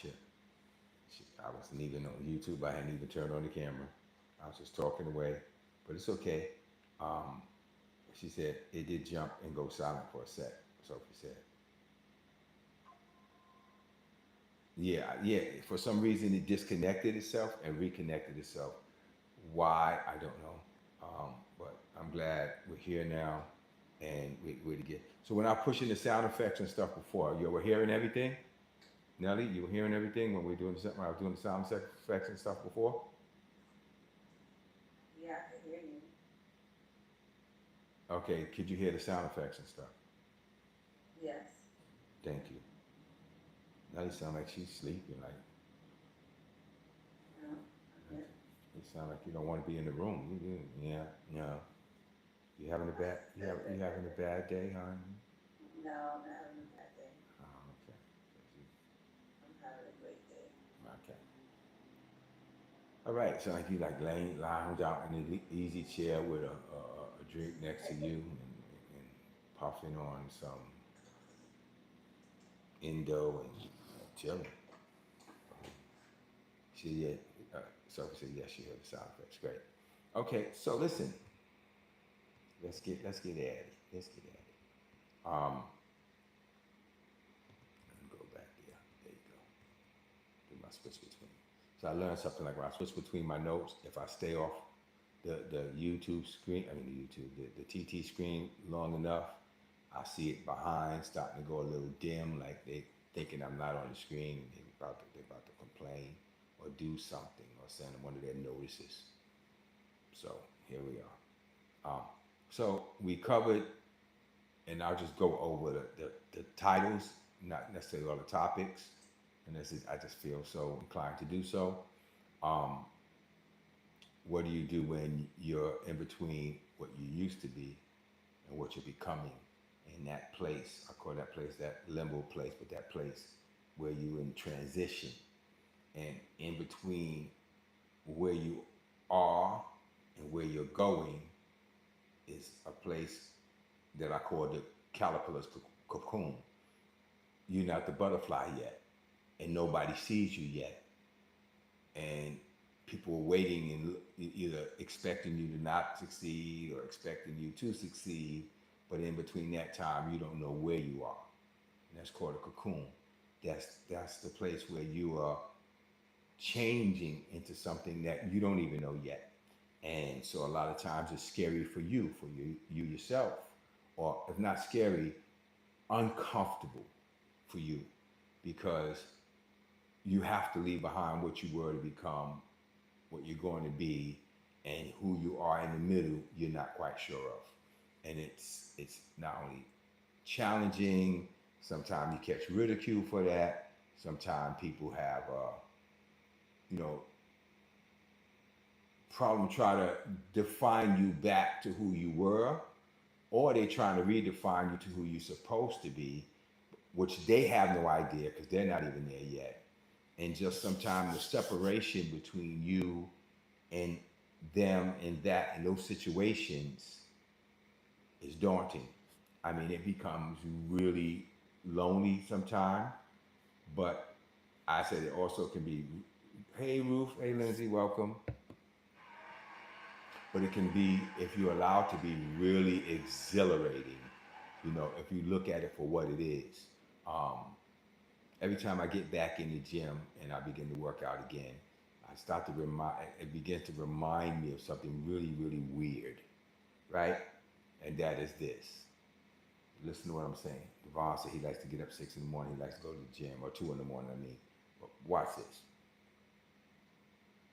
shit. I wasn't even on YouTube. I hadn't even turned on the camera. I was just talking away, but it's okay. Um, she said it did jump and go silent for a sec. Sophie said, yeah, yeah. For some reason, it disconnected itself and reconnected itself. Why, I don't know. But I'm glad we're here now, and we're together. So when I push in the sound effects and stuff before, you were hearing everything. Nelly, you were hearing everything when we were doing when I was doing the sound effects and stuff before. Yeah, I can hear you. Okay, could you hear the sound effects and stuff? Yes. Thank you. Now you sound like she's sleeping. Like No, I'm here. you sound like you don't want to be in the room. Yeah, no. You having a bad you having a bad day, hon? No, I'm not having a bad day. Oh, okay. I'm having a great day. Okay. All right. So like you like laying lounge out in an easy chair with a drink next to you and puffing on some Indo and chilling. She did. Sophie said yes. She heard the sound effects. Great. Okay. So listen. Let's get at it. Let's get at it. Let me go back there. There you go. Do my switch between. So I learned something like when I switch between my notes, if I stay off the YouTube screen, I mean the YouTube, the TT screen long enough, I see it behind starting to go a little dim, like they thinking I'm not on the screen. They're about to complain or do something or send one of their notices. So here we are. So we covered, and I'll just go over the titles, not necessarily all the topics, and this is I just feel so inclined to do so. Um, what do you do when you're in between what you used to be and what you're becoming in that place? I call that place that limbo place, but that place where you're in transition and in between where you are and where you're going is a place that I call the caterpillar's cocoon. You're not the butterfly yet, and nobody sees you yet, and people are waiting and either expecting you to not succeed or expecting you to succeed, but in between that time, you don't know where you are, and that's called a cocoon. That's the place where you are changing into something that you don't even know yet. And so a lot of times it's scary for you yourself, or if not scary, uncomfortable for you because you have to leave behind what you were to become what you're going to be, and who you are in the middle you're not quite sure of. And it's not only challenging, sometimes you catch ridicule for that, sometimes people have you know problem try to define you back to who you were, or they trying to redefine you to who you're supposed to be, which they have no idea because they're not even there yet. And just sometimes the separation between you and them and that and those situations is daunting. I mean, it becomes really lonely sometimes, but I said it also can be, hey Ruth, hey Lindsay, welcome. But it can be, if you're allowed to be, really exhilarating, if you look at it for what it is. Um, every time I get back in the gym and I begin to work out again, I start to it begins to remind me of something really, really weird, right? And that is this. Listen to what I'm saying. Devon said he likes to get up 6 in the morning. He likes to go to the gym, or 2 in the morning. I mean, but watch this.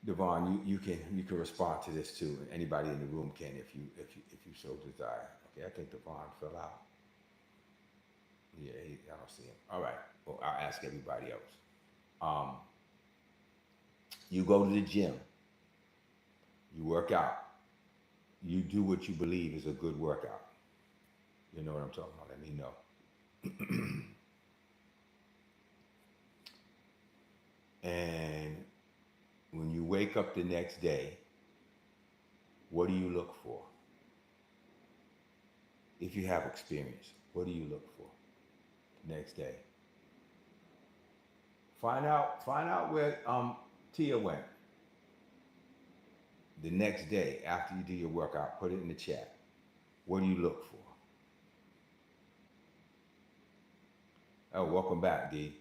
Devon, you can respond to this too. Anybody in the room can if you so desire. Okay, I think Devon fell out. Yeah, I don't see him. All right. Well, I'll ask everybody else. Um, you go to the gym, you work out, you do what you believe is a good workout. You know what I'm talking about? Let me know. And when you wake up the next day, what do you look for? If you have experience, what do you look for the next day? Find out where Tia went the next day after you do your workout. Put it in the chat. What do you look for? Oh, welcome back, D.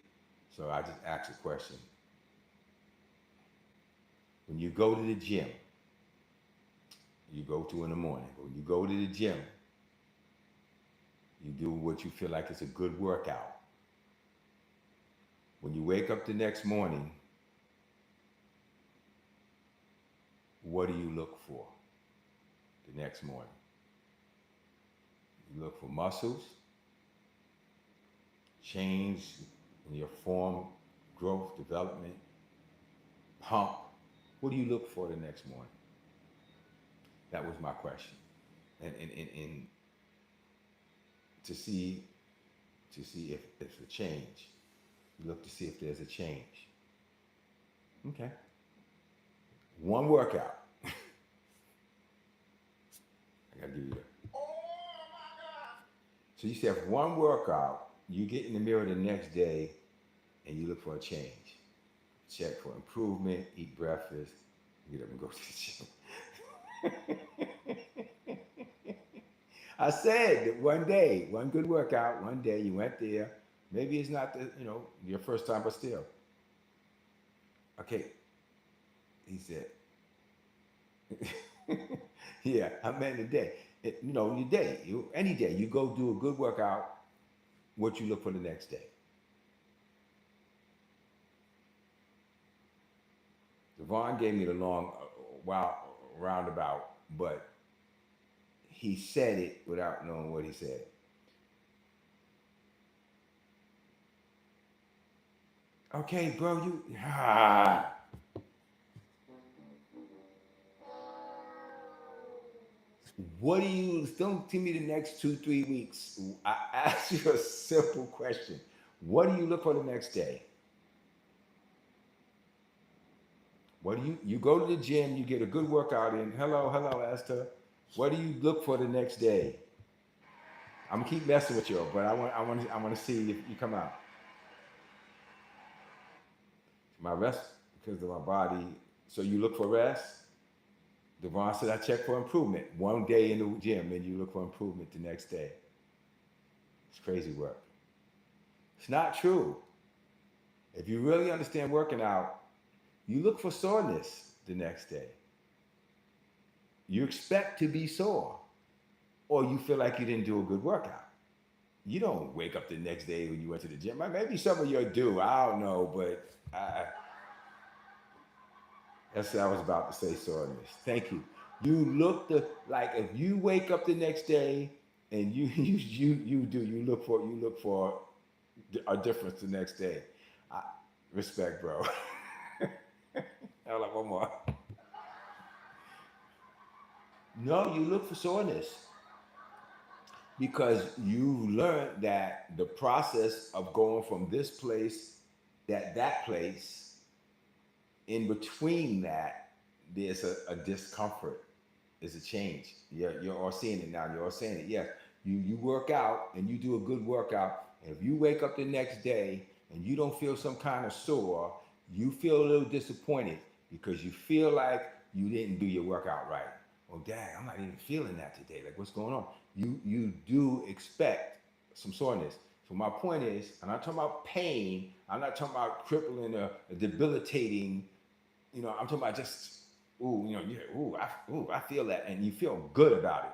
So I just asked a question. When you go to the gym, you go to in the morning, but when you go to the gym, you do what you feel like is a good workout. When you wake up the next morning, what do you look for the next morning? You look for muscles, change in your form, growth, development, pump. What do you look for the next morning? That was my question. And to see if there's a change. You look to see if there's a change. Okay. One workout. I gotta give you that. So you said one workout, you get in the mirror the next day and you look for a change. Check for improvement, eat breakfast, get up and go to the gym. I said that one day, one good workout, one day you went there. Maybe it's not your first time, but still. Okay. He said, yeah, I meant the day. Your day, any day, you go do a good workout, what you look for the next day. Devon gave me the long, roundabout, but he said it without knowing what he said. Okay, bro, What do you, don't give me the next 2-3 weeks. I asked you a simple question. What do you look for the next day? What do you go to the gym, you get a good workout in. Hello, Esther. What do you look for the next day? I'm gonna keep messing with you, but I want to see if you come out. My rest because of my body. So you look for rest. Devon said I check for improvement. One day in the gym, and you look for improvement the next day. It's crazy work. It's not true. If you really understand working out, you look for soreness the next day. You expect to be sore, or you feel like you didn't do a good workout. You don't wake up the next day when you went to the gym. Maybe some of you do. I don't know, but that's what I was about to say, soreness. Thank you. You look like if you wake up the next day and you look for a difference the next day. Respect, bro. I like one more. No, you look for soreness because you learned that the process of going from this place, that place, in between that, there's a discomfort, there's a change. You're all seeing it now. You're all saying it. Yes, you work out and you do a good workout. And if you wake up the next day and you don't feel some kind of sore, you feel a little disappointed because you feel like you didn't do your workout right. Oh, dang, I'm not even feeling that today. Like, what's going on? You do expect some soreness. So my point is, I'm not talking about pain. I'm not talking about crippling or debilitating. I'm talking about just, I feel that, and you feel good about it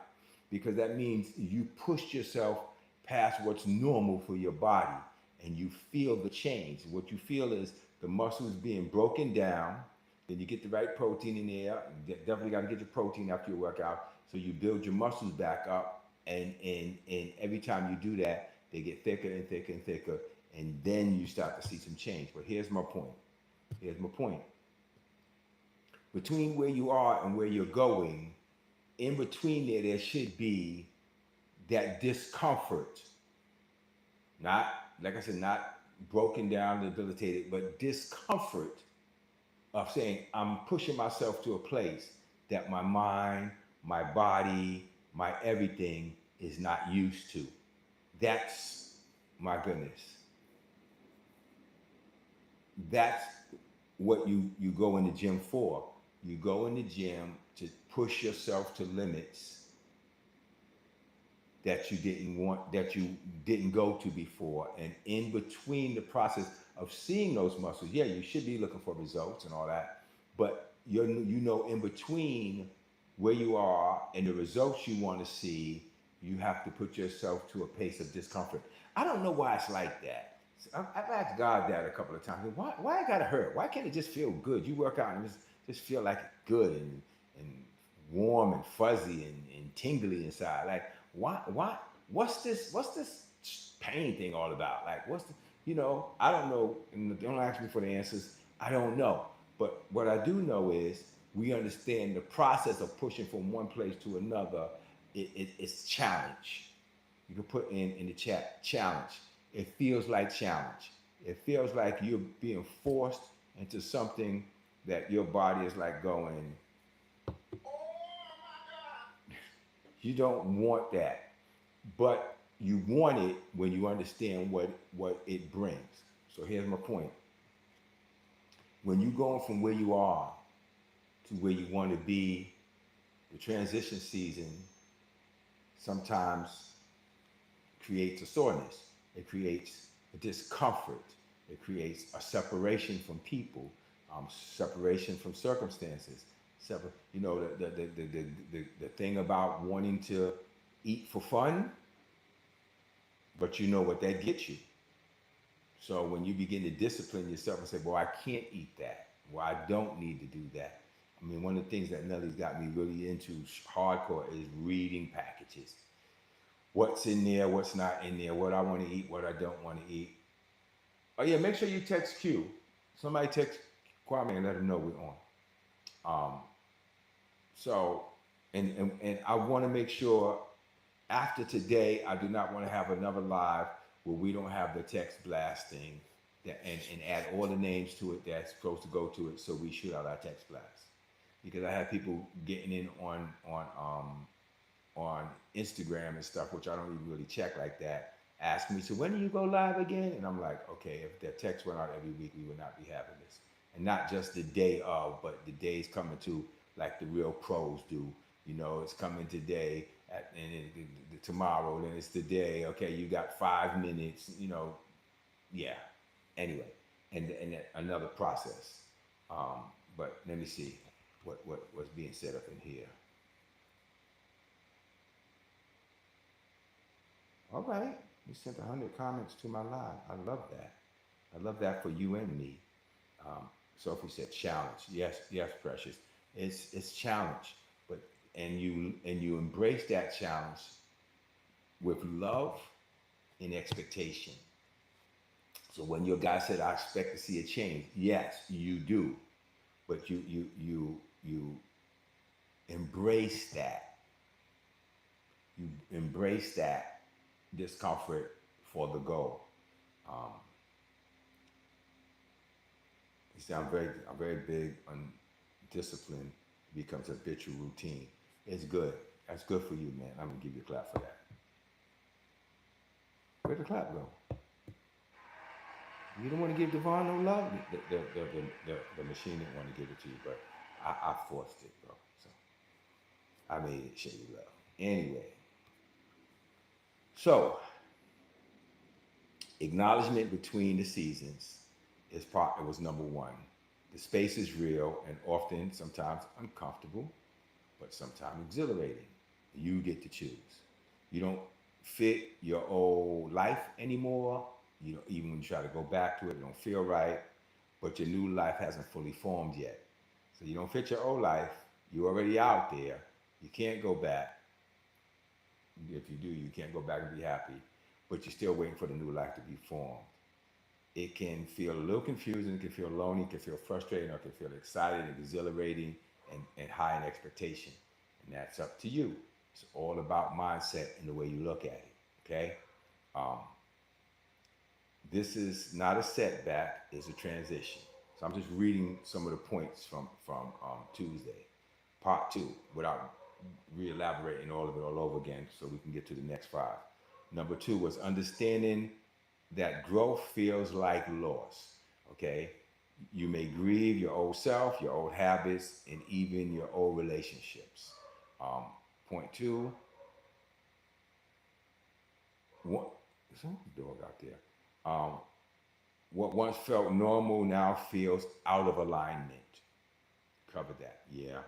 because that means you pushed yourself past what's normal for your body, and you feel the change. What you feel is the muscles being broken down. Then you get the right protein in there. You definitely got to get your protein after your workout, so you build your muscles back up. And every time you do that, they get thicker and thicker and thicker, and then you start to see some change. But here's my point. Between where you are and where you're going, in between there should be that discomfort. Not, like I said, not broken down, debilitated, but discomfort of saying, I'm pushing myself to a place that my mind, my body, my everything is not used to. That's my goodness. that's what you go in the gym for. You go in the gym to push yourself to limits that you didn't go to before. And in between the process of seeing those muscles, yeah, you should be looking for results and all that, but in between where you are and the results you want to see, you have to put yourself to a pace of discomfort. I don't know why it's like that. I've asked God that a couple of times. Why it gotta hurt? Why can't it just feel good? You work out and just feel like good and warm and fuzzy and tingly inside. Like why what's this pain thing all about? Like I don't know, and don't ask me for the answers. I don't know. But what I do know is we understand the process of pushing from one place to another. It's challenge. You can put in the chat challenge. It feels like challenge. It feels like you're being forced into something that your body is like going, you don't want that, but you want it when you understand what it brings. So here's my point. When you're going from where you are to where you want to be, the transition season sometimes creates a soreness. It creates a discomfort. It creates a separation from people, separation from circumstances. The thing about wanting to eat for fun, but you know what that gets you. So when you begin to discipline yourself and say, well, I can't eat that. Well, I don't need to do that. I mean, one of the things that Nellie's got me really into hardcore is reading packages. What's in there, what's not in there, what I want to eat, what I don't want to eat. Oh yeah, make sure you text Q. Somebody text Kwame and let him know we're on. So, and I want to make sure after today, I do not want to have another live where we don't have the text blasting and add all the names to it that's supposed to go to it, so we shoot out our text blast. Because I have people getting in on Instagram and stuff, which I don't even really check like that, asking me, so when do you go live again? And I'm like, okay, if that text went out every week, we would not be having this. And not just the day of, but the days coming to, like the real pros do. It's coming today, tomorrow, then it's today. Okay, you got 5 minutes. Yeah. Anyway, and another process. But let me see what's being set up in here. All right, you sent 100 comments to my live. I love that. I love that for you and me. Sophie said challenge. Yes, precious. It's challenge, but and you embrace that challenge with love and expectation. So when your guy said, "I expect to see a change," yes, you do, but you embrace that. You embrace that discomfort for the goal. Um, I'm very big on discipline becomes a habitual routine. It's good. That's good for you, man. I'm gonna give you a clap for that. Where'd the clap go? You don't want to give Devon no love. The machine didn't want to give it to you, but I forced it, bro. So I made it show you love. Anyway, so acknowledgement between the seasons it was number one. The space is real and often, sometimes uncomfortable, but sometimes exhilarating. You get to choose. You don't fit your old life anymore. Even when you try to go back to it, it don't feel right. But your new life hasn't fully formed yet. So you don't fit your old life. You're already out there. You can't go back. If you do, you can't go back and be happy. But you're still waiting for the new life to be formed. It can feel a little confusing, it can feel lonely, it can feel frustrating, or it can feel excited, exhilarating, and high in expectation. And that's up to you. It's all about mindset and the way you look at it, okay? This is not a setback, it's a transition. So I'm just reading some of the points from Tuesday, part 2, without re-elaborating all of it all over again so we can get to the next 5. Number 2 was understanding that growth feels like loss, okay? You may grieve your old self, your old habits, and even your old relationships. Um, Point two, what, there's a dog out there. Um, what once felt normal now feels out of alignment. Covered that. Yeah.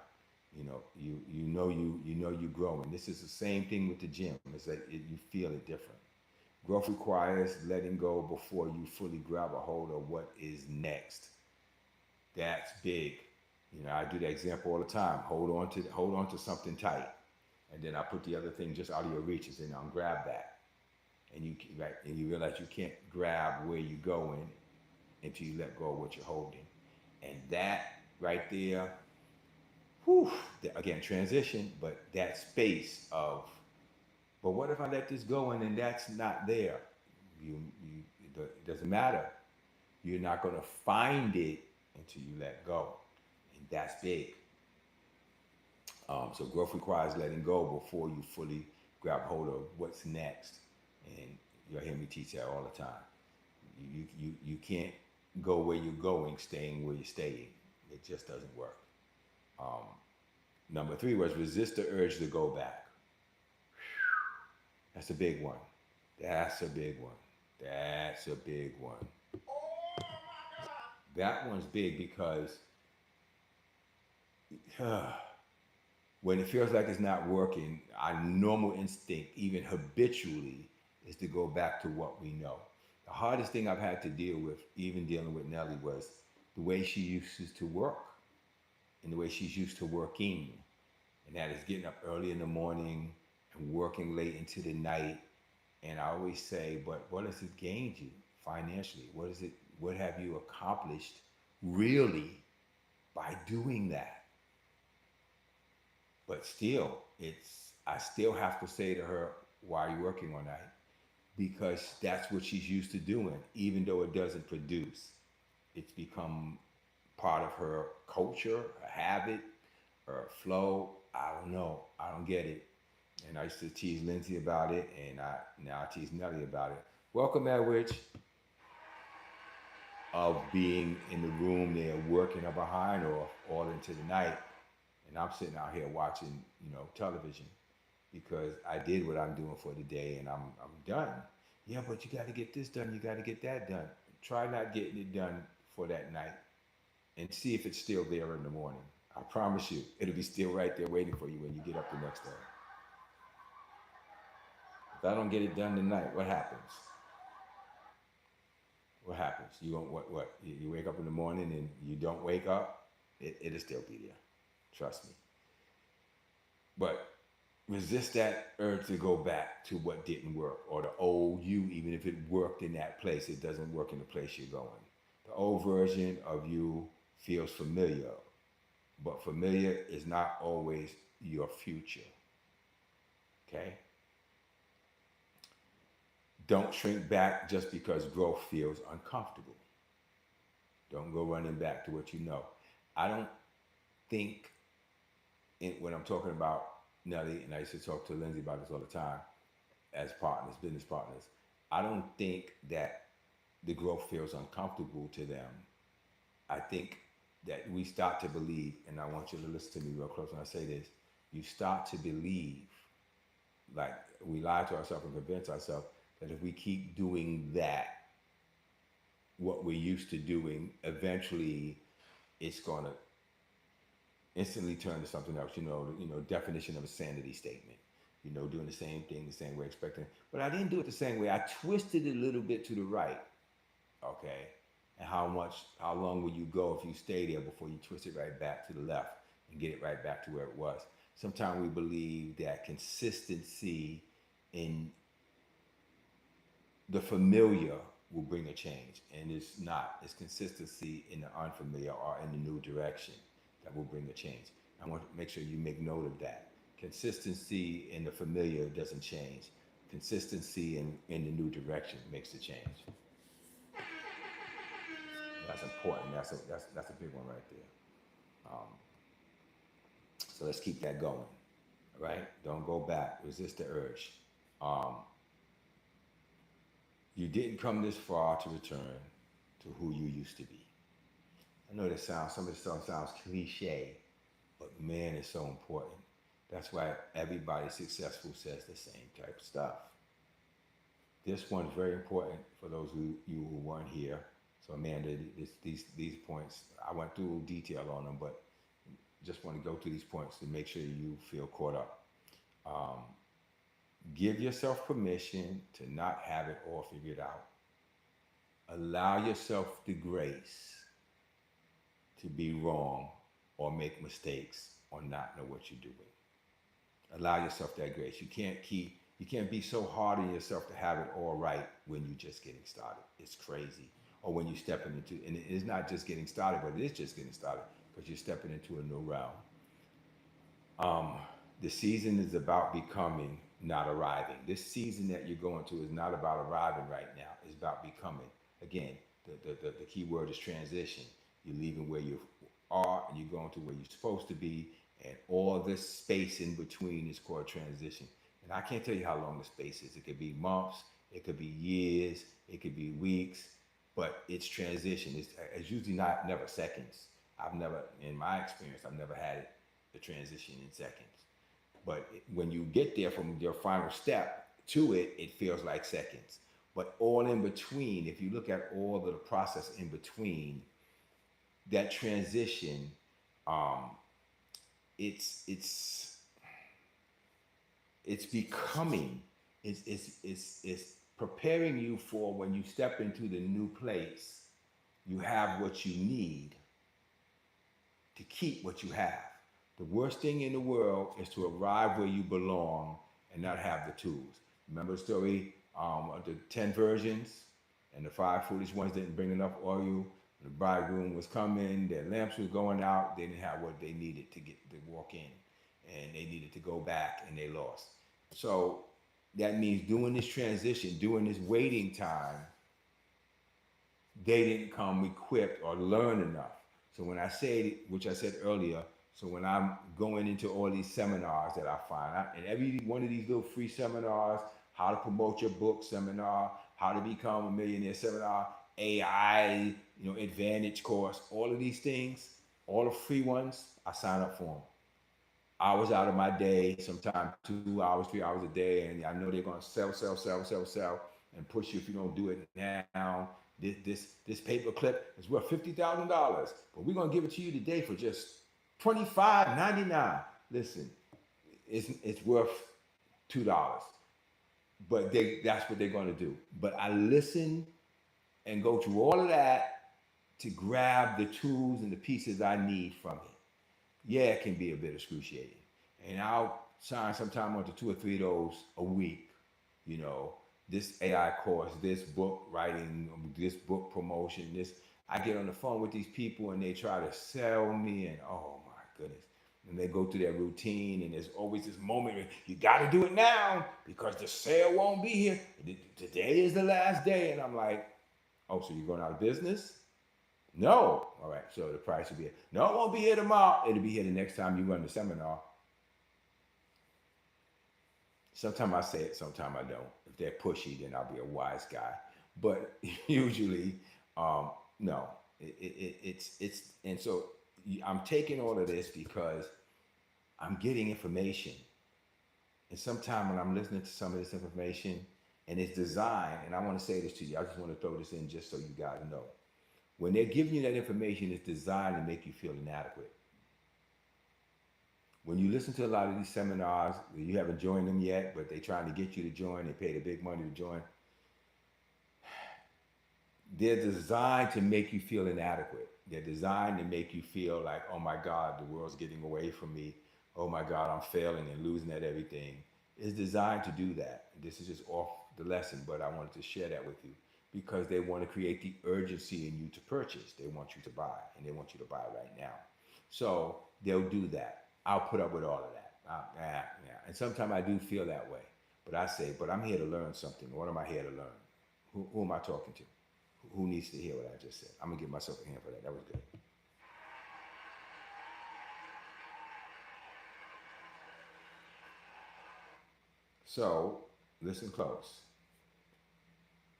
You know you growing. This is the same thing with the gym. It's like you feel it different. Growth requires letting go before you fully grab a hold of what is next. That's big. I do that example all the time. Hold on to something tight, and then I put the other thing just out of your reach, and say, "Now grab that." And you realize you can't grab where you're going until you let go of what you're holding, and that right there, whew, again, transition, but that space of, but what if I let this go and then that's not there? It doesn't matter. You're not going to find it until you let go, and that's big. So growth requires letting go before you fully grab hold of what's next, and you'll hear me teach that all the time. You can't go where you're going, staying where you're staying. It just doesn't work. Um, Number three was resist the urge to go back. That's a big one. That's a big one. That's a big one. That one's big because when it feels like it's not working, our normal instinct, even habitually, is to go back to what we know. The hardest thing I've had to deal with, even dealing with Nellie, was the way she uses to work and the way she's used to working. And that is getting up early in the morning and working late into the night. And I always say, but what has it gained you financially? What have you accomplished really by doing that? But still, I still have to say to her, why are you working all night? Because that's what she's used to doing, even though it doesn't produce. It's become part of her culture, her habit, her flow. I don't know. I don't get it. And I used to tease Lindsay about it, and now I tease Nelly about it. Welcome, Edwidge, of being in the room there working her behind off all into the night, and I'm sitting out here watching, television, because I did what I'm doing for the day, and I'm done. Yeah, but you got to get this done. You got to get that done. Try not getting it done for that night, and see if it's still there in the morning. I promise you, it'll be still right there waiting for you when you get up the next day. If I don't get it done tonight, what happens? What happens? You don't what? You wake up in the morning and you don't wake up, it'll still be there. Trust me. But resist that urge to go back to what didn't work, or the old you, even if it worked in that place, it doesn't work in the place you're going. The old version of you feels familiar, but familiar is not always your future. Okay? Don't shrink back just because growth feels uncomfortable. Don't go running back to what you know. I don't think, when I'm talking about Nelly, and I used to talk to Lindsay about this all the time, as partners, business partners, I don't think that the growth feels uncomfortable to them. I think that we start to believe, and I want you to listen to me real close when I say this, you start to believe, like we lie to ourselves and convince ourselves that if we keep doing that, what we're used to doing, eventually it's going to instantly turn to something else. Definition of a sanity statement. Doing the same thing the same way, expecting. But I didn't do it the same way. I twisted it a little bit to the right. Okay. And how long will you go if you stay there before you twist it right back to the left and get it right back to where it was? Sometimes we believe that consistency in the familiar will bring a change, and it's not. It's consistency in the unfamiliar or in the new direction that will bring a change. I want to make sure you make note of that. Consistency in the familiar doesn't change. Consistency in the new direction makes the change. That's important. That's a big one right there. So let's keep that going. Right? Don't go back. Resist the urge. You didn't come this far to return to who you used to be. I know that sounds, some of the stuff sounds cliche, but man, it's so important. That's why everybody successful says the same type of stuff. This one's very important for those who you who weren't here. So Amanda, these points, I went through detail on them, but just want to go through these points to make sure you feel caught up. Um, Give yourself permission to not have it all figured out. Allow yourself the grace to be wrong or make mistakes or not know what you're doing. Allow yourself that grace. You can't be so hard on yourself to have it all right when you're just getting started. It's crazy. Or when you're stepping into, and it is not just getting started, but it is just getting started because you're stepping into a new realm. Um, the season is about becoming, not arriving. This season that you're going to is not about arriving right now. It's about becoming. Again, the key word is transition. You're leaving where you are and you're going to where you're supposed to be. And all this space in between is called transition. And I can't tell you how long the space is. It could be months, it could be years, it could be weeks, but it's transition. It's usually never seconds. I've never, in my experience, I've never had a transition in seconds. But when you get there from your final step to it, it feels like seconds. But all in between, if you look at all of the process in between, that transition, um, it's it's becoming, it's preparing you for when you step into the new place, you have what you need to keep what you have. The worst thing in the world is to arrive where you belong and not have the tools. Remember the story of the 10 virgins and the 5 foolish ones didn't bring enough oil. The bridegroom was coming, their lamps was going out, they didn't have what they needed to get to walk in. And they needed to go back and they lost. So that means doing this transition, doing this waiting time, they didn't come equipped or learn enough. So when I say, which I said earlier, so when I'm going into all these seminars that I find, and every one of these little free seminars, how to promote your book seminar, how to become a millionaire seminar, AI, advantage course, all of these things, all the free ones, I sign up for them. Hours out of my day, sometimes 2 hours, 3 hours a day, and I know they're going to sell, and push you if you don't do it now. This paper clip is worth $50,000, but we're going to give it to you today for just $25.99. Listen, it's worth $2, but that's what they're going to do. But I listen and go through all of that to grab the tools and the pieces I need from it. Yeah, it can be a bit excruciating. And I'll sign sometime onto 2 or 3 of those a week. This AI course, this book writing, this book promotion, this. I get on the phone with these people and they try to sell me, and oh my goodness. And they go through their routine, and there's always this moment where you got to do it now because the sale won't be here. Today is the last day. And I'm like, oh, so you're going out of business? No. All right. So the price will be here. No, it won't be here tomorrow. It'll be here the next time you run the seminar. Sometimes I say it, sometimes I don't. If they're pushy, then I'll be a wise guy. But usually, no. It's and so I'm taking all of this because I'm getting information. And sometimes when I'm listening to some of this information, and it's designed, and I want to say this to you, I just want to throw this in just so you guys know. When they're giving you that information, it's designed to make you feel inadequate. When you listen to a lot of these seminars, you haven't joined them yet, but they're trying to get you to join, they pay the big money to join. They're designed to make you feel inadequate. They're designed to make you feel like, oh my God, the world's getting away from me. Oh my God, I'm failing and losing at everything. It's designed to do that. This is just off the lesson, but I wanted to share that with you because they want to create the urgency in you to purchase. They want you to buy, and they want you to buy right now. So they'll do that. I'll put up with all of that. Yeah. And sometimes I do feel that way. But I say, but I'm here to learn something. What am I here to learn? Who am I talking to? Who needs to hear what I just said? I'm going to give myself a hand for that. That was good. So listen close.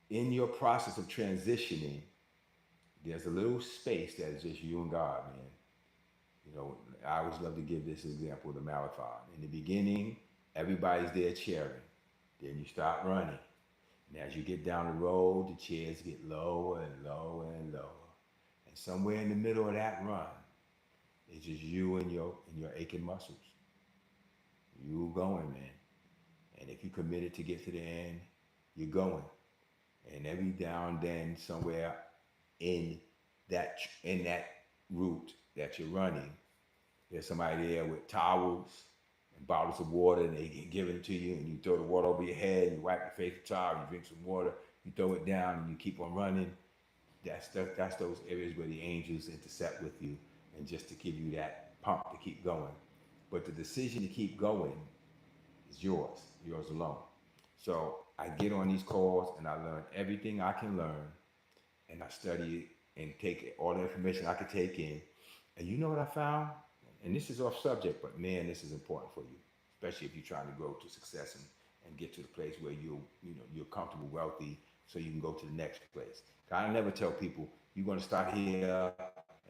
In your process of transitioning, There's a little space that is just you and God, man. You know, I always love to give this example of the marathon. In the beginning, everybody's there cheering. Then you start running. And as you get down the road, the chairs get lower and lower and lower. And somewhere in the middle of that run, it's just you and your aching muscles. You going, man. And if you committed to get to the end, you're going. And every now and then, somewhere in that route that you're running, there's somebody there with towels and bottles of water, and they give it to you, and you throw the water over your head, and you wipe your face with a towel, you drink some water, you throw it down, and you keep on running. That's those areas where the angels intercept with you, and just to give you that pump to keep going. But the decision to keep going is yours alone. So I get on these calls and I learn everything I can learn, and I study it and take all the information I could take in. And you know what I found? And this is off subject, but man, this is important for you, especially if you're trying to grow to success and get to the place where you're comfortable, wealthy, so you can go to the next place. I never tell people you're going to start here,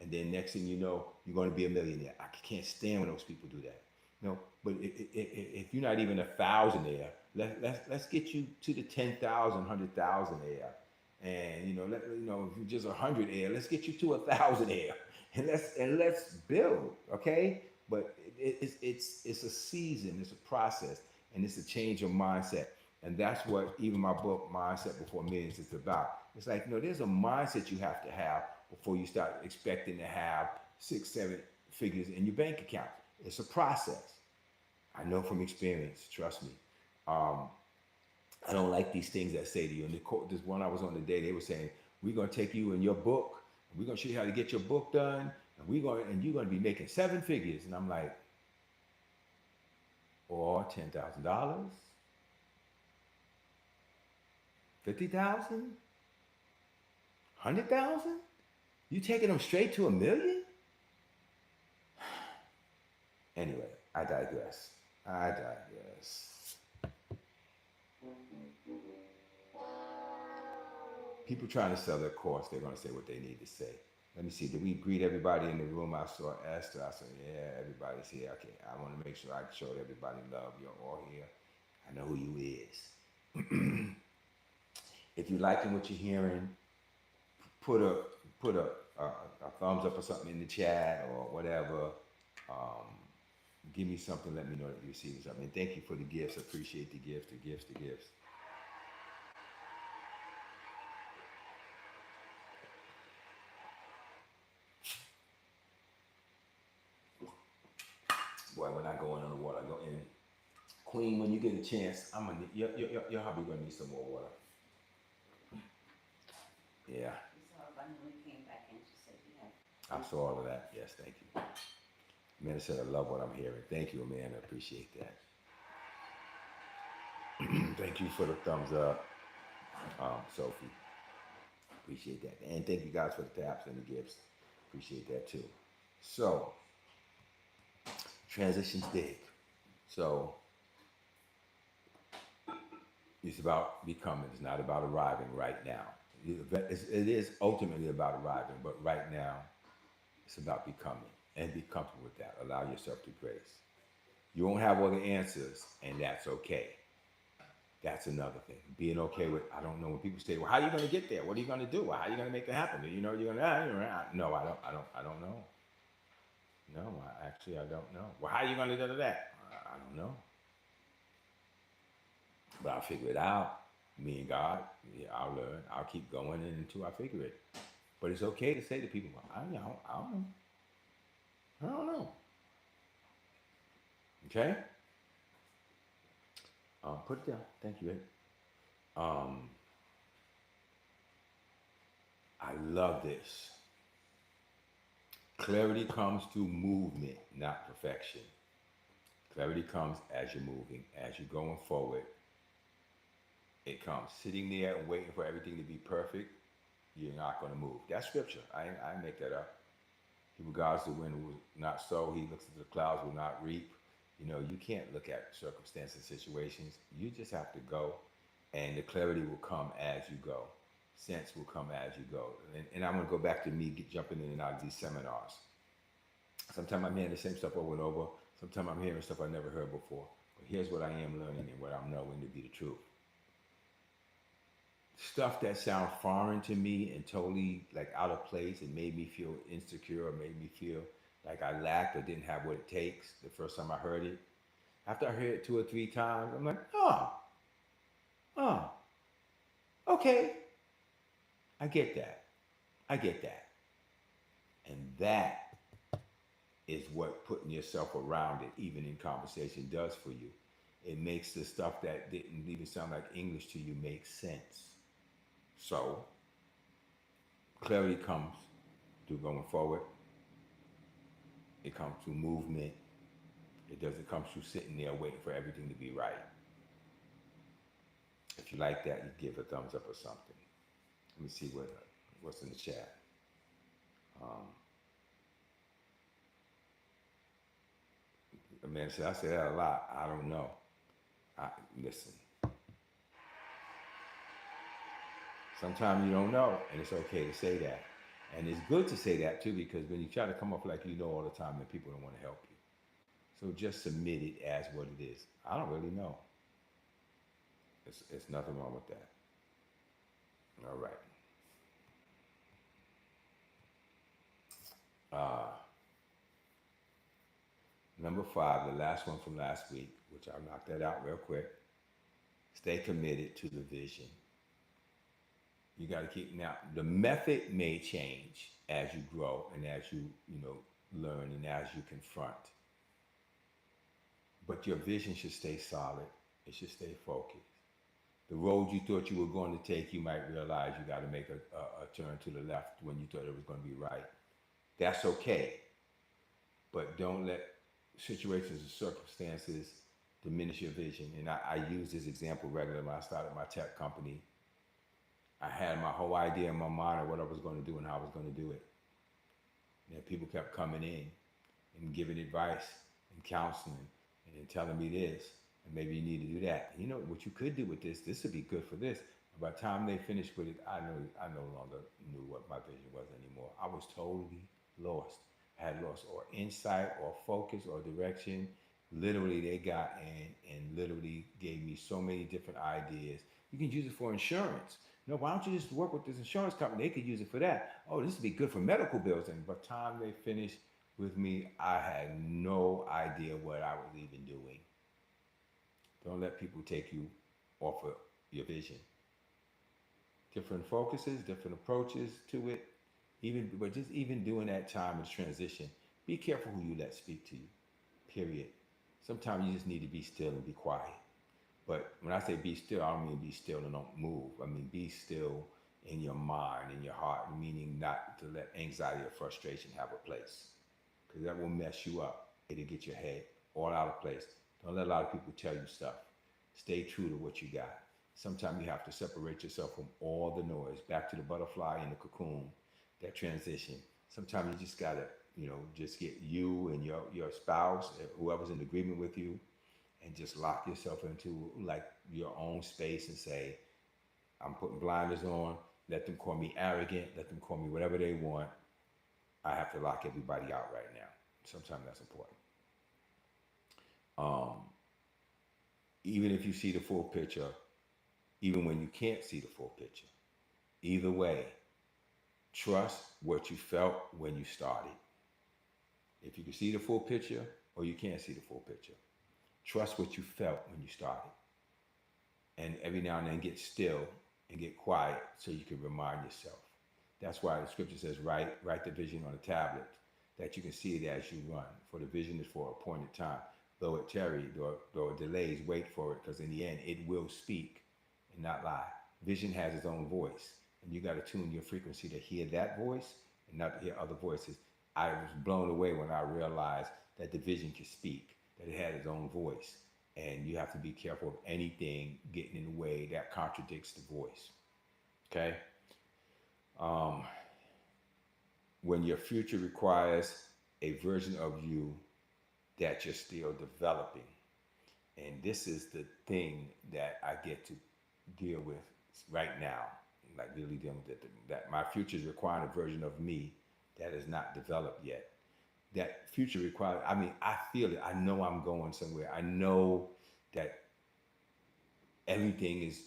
and then next thing you know, you're going to be a millionaire. I can't stand when those people do that. No, but if you're not even a thousandaire, let's get you to the 10,000, 100,000 air, and if you're just 100 air, let's get you to 1,000 air, and let's build, okay? But it's a season, it's a process, and it's a change of mindset, and that's what even my book Mindset Before Millions is about. It's like there's a mindset you have to have before you start expecting to have 6, 7 figures in your bank account. It's a process. I know from experience, trust me. I don't like these things that say to you. And this one I was on today, they were saying, we're going to take you in your book, and we're going to show you how to get your book done, and you're going to be making 7 figures. And I'm like, or $10,000, 50,000, 100,000? You taking them straight to 1 million? Anyway, I digress. People trying to sell their course, they're going to say what they need to say. Let me see. Did we greet everybody in the room? I saw Esther. I said, yeah, everybody's here. Okay, I want to make sure I showed everybody love. You're all here. I know who you is. If you're liking what you're hearing, put a thumbs up or something in the chat or whatever. Give me something. Let me know that you're receiving something. And thank you for the gifts. I appreciate the gifts. Boy, when I go in on the water, I go in. Queen, when you get a chance, I'm gonna your hubby gonna need some more water. Yeah. I saw all of that. Yes, thank you. Amanda said, I love what I'm hearing. Thank you, Amanda. I appreciate that. Thank you for the thumbs up, Sophie. Appreciate that. And thank you guys for the taps and the gifts. Appreciate that too. So, transition's big. So, it's about becoming. It's not about arriving right now. It is ultimately about arriving, but right now, it's about becoming, and be comfortable with that. Allow yourself to grace. You won't have all the answers, and that's okay. That's another thing. Being okay with, I don't know, when people say, well, how are you going to get there? What are you going to do? How are you going to make it happen? You're going to, no, I don't know. No, I don't know. Well, how are you going to do that? I don't know. But I'll figure it out. Me and God, yeah, I'll learn. I'll keep going until I figure it. But it's okay to say to people, I don't know. I don't know. Okay? Put it down. Thank you, Ed. I love this. Clarity comes through movement, not perfection. Clarity comes as you're moving, as you're going forward. It comes. Sitting there and waiting for everything to be perfect, you're not going to move. That's scripture. I make that up. He regards the wind will not sow. He looks at the clouds will not reap. You can't look at circumstances, situations. You just have to go, and the clarity will come as you go. sense will come as you go. And I'm gonna go back to me jumping in and out of these seminars. Sometimes I'm hearing the same stuff over and over. Sometimes I'm hearing stuff I never heard before. But here's what I am learning and what I'm knowing to be the truth. Stuff that sounds foreign to me and totally like out of place and made me feel insecure or made me feel like I lacked or didn't have what it takes the first time I heard it. After I heard it 2 or 3 times, I'm like, oh, okay. I get that. I get that. And that is what putting yourself around it, even in conversation, does for you. It makes the stuff that didn't even sound like English to you make sense. So, clarity comes through going forward. It comes through movement. It doesn't come through sitting there waiting for everything to be right. If you like that, you give a thumbs up or something. Let me see what's in the chat. Man said, I say that a lot. I don't know. Listen. Sometimes you don't know, and it's okay to say that. And it's good to say that too, because when you try to come up like you know all the time, then people don't want to help you. So just submit it as what it is. I don't really know. It's nothing wrong with that. All right. Number 5, the last one from last week, which I'll knock that out real quick. Stay committed to the vision. You got to keep, now the method may change as you grow and as you learn and as you confront. But your vision should stay solid. It should stay focused. The road you thought you were going to take, you might realize you got to make a turn to the left when you thought it was going to be right. That's okay. But don't let situations and circumstances diminish your vision. And I use this example regularly when I started my tech company. I had my whole idea in my mind of what I was going to do and how I was going to do it. And people kept coming in and giving advice and counseling and then telling me this, and maybe you need to do that. You know, what you could do with this would be good for this. And by the time they finished with it, I no longer knew what my vision was anymore. I was totally lost. I had lost or insight or focus or direction. Literally, they got in and literally gave me so many different ideas. You can use it for insurance. No, why don't you just work with this insurance company? They could use it for that. Oh, this would be good for medical bills. And by the time they finished with me, I had no idea what I was even doing. Don't let people take you off of your vision. Different focuses, different approaches to it. But just even during that time of transition, be careful who you let speak to you. Period. Sometimes you just need to be still and be quiet. But when I say be still, I don't mean be still and don't move. I mean be still in your mind, in your heart, meaning not to let anxiety or frustration have a place. Because that will mess you up. It'll get your head all out of place. Don't let a lot of people tell you stuff. Stay true to what you got. Sometimes you have to separate yourself from all the noise. Back to the butterfly in the cocoon, that transition. Sometimes you just gotta, just get you and your spouse, whoever's in agreement with you, and just lock yourself into like your own space and say, I'm putting blinders on. Let them call me arrogant. Let them call me whatever they want. I have to lock everybody out right now. Sometimes that's important. Even if you see the full picture, even when you can't see the full picture, either way, trust what you felt when you started. If you can see the full picture or you can't see the full picture, trust what you felt when you started. And every now and then get still and get quiet so you can remind yourself. That's why the scripture says, write the vision on a tablet, that you can see it as you run. For the vision is for a appointed time. Though it tarry, though it delays, wait for it, because in the end, it will speak and not lie. Vision has its own voice, and you got to tune your frequency to hear that voice and not to hear other voices. I was blown away when I realized that the vision could speak, that it had its own voice, and you have to be careful of anything getting in the way that contradicts the voice. Okay? When your future requires a version of you that you're still developing. And this is the thing that I get to deal with right now. like really dealing with it. That my future is requiring a version of me that is not developed yet. That future requires. I mean, I feel it. I know I'm going somewhere. I know that everything is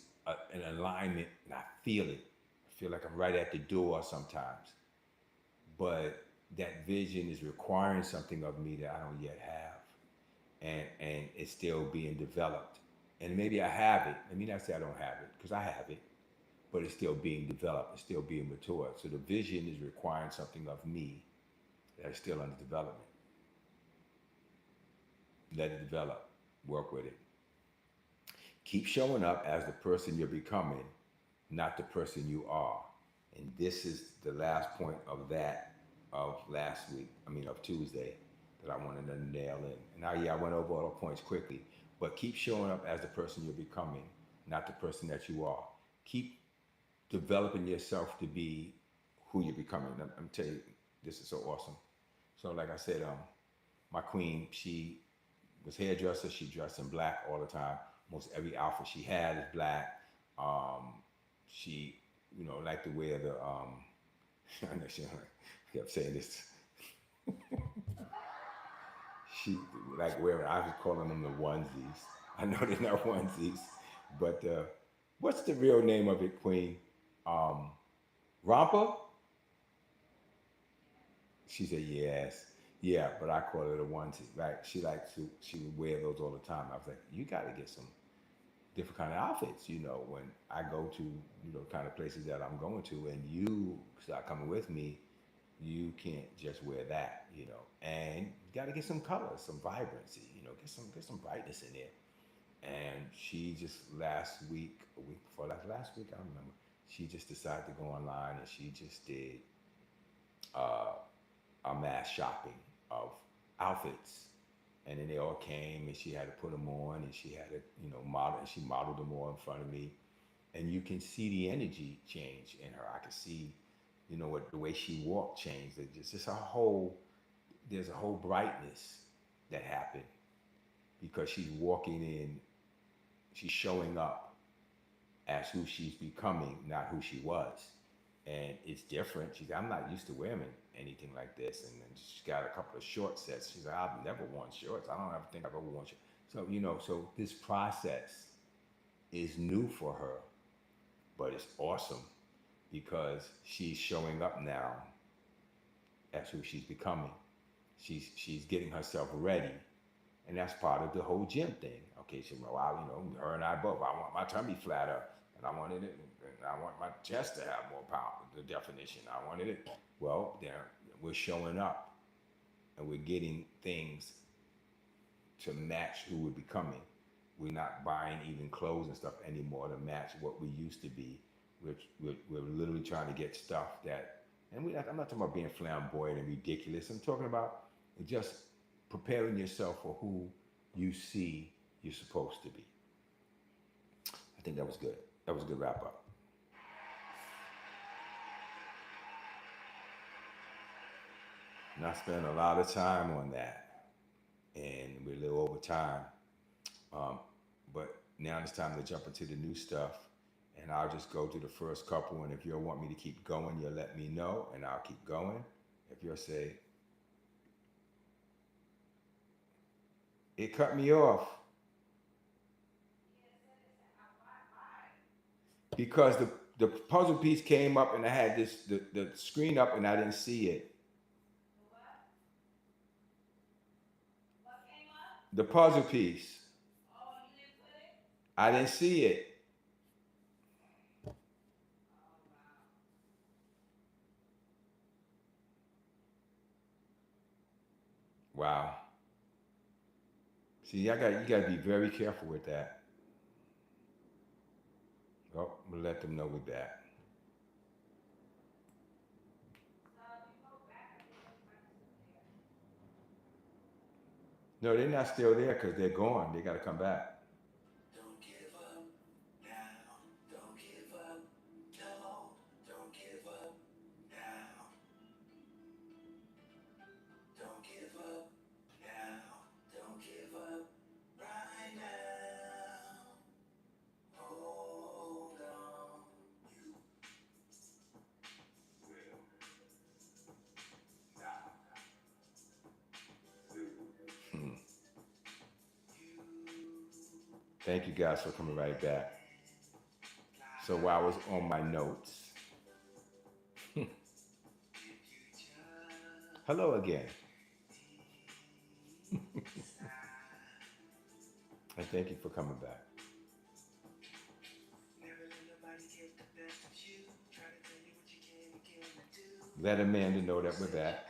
in alignment, and I feel it. I feel like I'm right at the door sometimes, but that vision is requiring something of me that I don't yet have, and it's still being developed. And maybe I have it. Let me not say I don't have it, because I have it, but it's still being developed. It's still being matured. So the vision is requiring something of me that is still under development. Let it develop. Work with it. Keep showing up as the person you're becoming, not the person you are. And this is the last point of that of last week, of Tuesday, that I wanted to nail in. And now, yeah, I went over all the points quickly, but keep showing up as the person you're becoming, not the person that you are. Keep developing yourself to be who you're becoming. I'm telling you, this is so awesome. So, like I said, my queen, she was hairdresser. She dressed in black all the time. Most every outfit she had is black. She, liked to wear the. I know she kept saying this. She like wearing. I was calling them the onesies. I know they're not onesies, but what's the real name of it, Queen? Romper? She said yes. Yeah, but I call it a onesie, right? She likes to. She would wear those all the time. I was like, you got to get some different kind of outfits, when I go to, kind of places that I'm going to, and you start coming with me, you can't just wear that, and you got to get some color, some vibrancy, get some brightness in there. And she just a week before last week, I don't remember, she just decided to go online and she just did uh, a mass shopping of outfits, and then they all came and she had to put them on, and she had to model, and she modeled them all in front of me, and you can see the energy change in her. I could see what the way she walked changed. It's just there's a whole brightness that happened because she's walking in, she's showing up as who she's becoming, not who she was. And it's different. I'm not used to wearing anything like this. And then she's got a couple of short sets. She's like, I've never worn shorts. I don't ever think I've ever worn shorts. So, so this process is new for her, but it's awesome because she's showing up now as who she's becoming. She's getting herself ready. And that's part of the whole gym thing. Okay, so her and I both. I want my tummy flatter, and I wanted it, and I want my chest to have more power. The definition, I wanted it. Well, there we're showing up, and we're getting things to match who we're becoming. We're not buying even clothes and stuff anymore to match what we used to be. We're literally trying to get stuff that, and I'm not talking about being flamboyant and ridiculous. I'm talking about just preparing yourself for who you see you're supposed to be. I think that was good. That was a good wrap up. And I spent a lot of time on that, and we're a little over time. But now it's time to jump into the new stuff, and I'll just go through the first couple. And if you want me to keep going, you'll let me know, and I'll keep going. If you'll say, it cut me off. Because the puzzle piece came up and I had the screen up and I didn't see it. The puzzle piece. I didn't see it. Wow. See, you gotta be very careful with that. Oh, we'll let them know we're back. No, they're not still there because they're gone. They gotta come back. Don't give up now. Don't give up. No, don't give up now. Don't give up now. Don't give up right now. Hold on. Thank you guys for coming right back. So while I was on my notes, hello again, and thank you for coming back. Let Amanda know that we're back.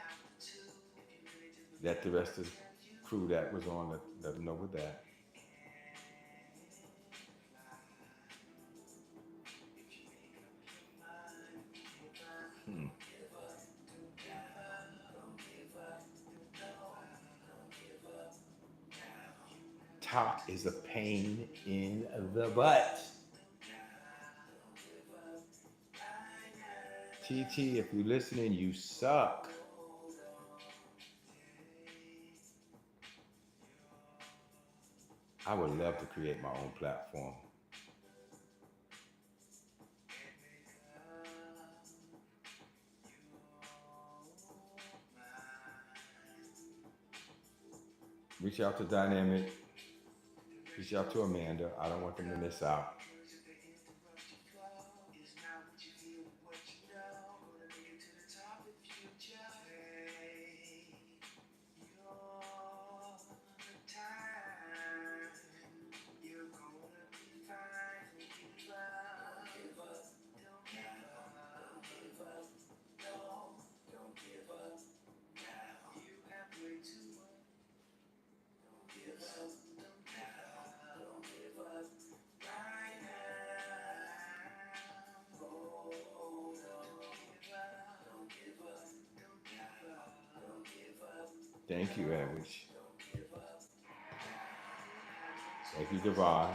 Let the rest of the crew that was on let them know we're back. Hmm. Talk is a pain in the butt. TT, if you're listening, you suck. I would love to create my own platform. Reach out to Dynamic. Reach out to Amanda. I don't want them to miss out. Thank you, Edwidge. Thank you, Devon.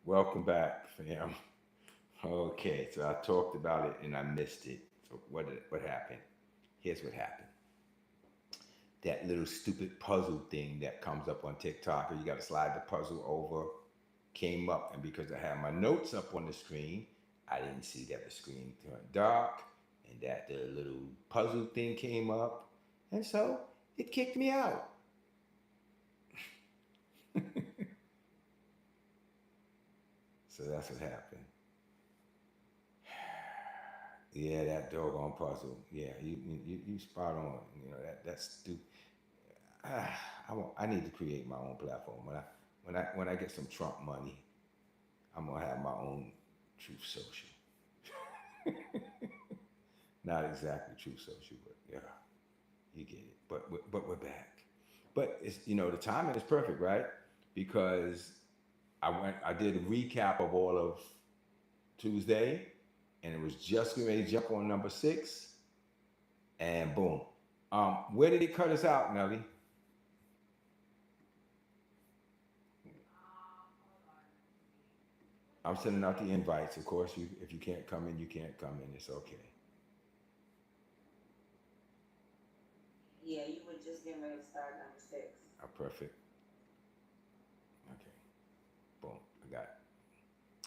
Welcome back, fam. Okay, so I talked about it and I missed it. So what happened? Here's what happened. That little stupid puzzle thing that comes up on TikTok, or you got to slide the puzzle over, came up, and because I had my notes up on the screen, I didn't see that the screen turned dark, and that the little puzzle thing came up, and so it kicked me out. So that's what happened. Yeah, that doggone puzzle. Yeah, you spot on. You know that's stupid. I need to create my own platform. When I get some Trump money, I'm gonna have my own Truth Social. Not exactly Truth Social, but yeah, you get it. But we're back. But it's the timing is perfect, right? Because I did a recap of all of Tuesday, and it was just getting ready to jump on number 6, and boom. Where did it cut us out, Nelly? I'm sending out the invites. Of course, if you can't come in, you can't come in. It's okay. Yeah, you were just getting ready to start number 6. Perfect. Okay. Boom.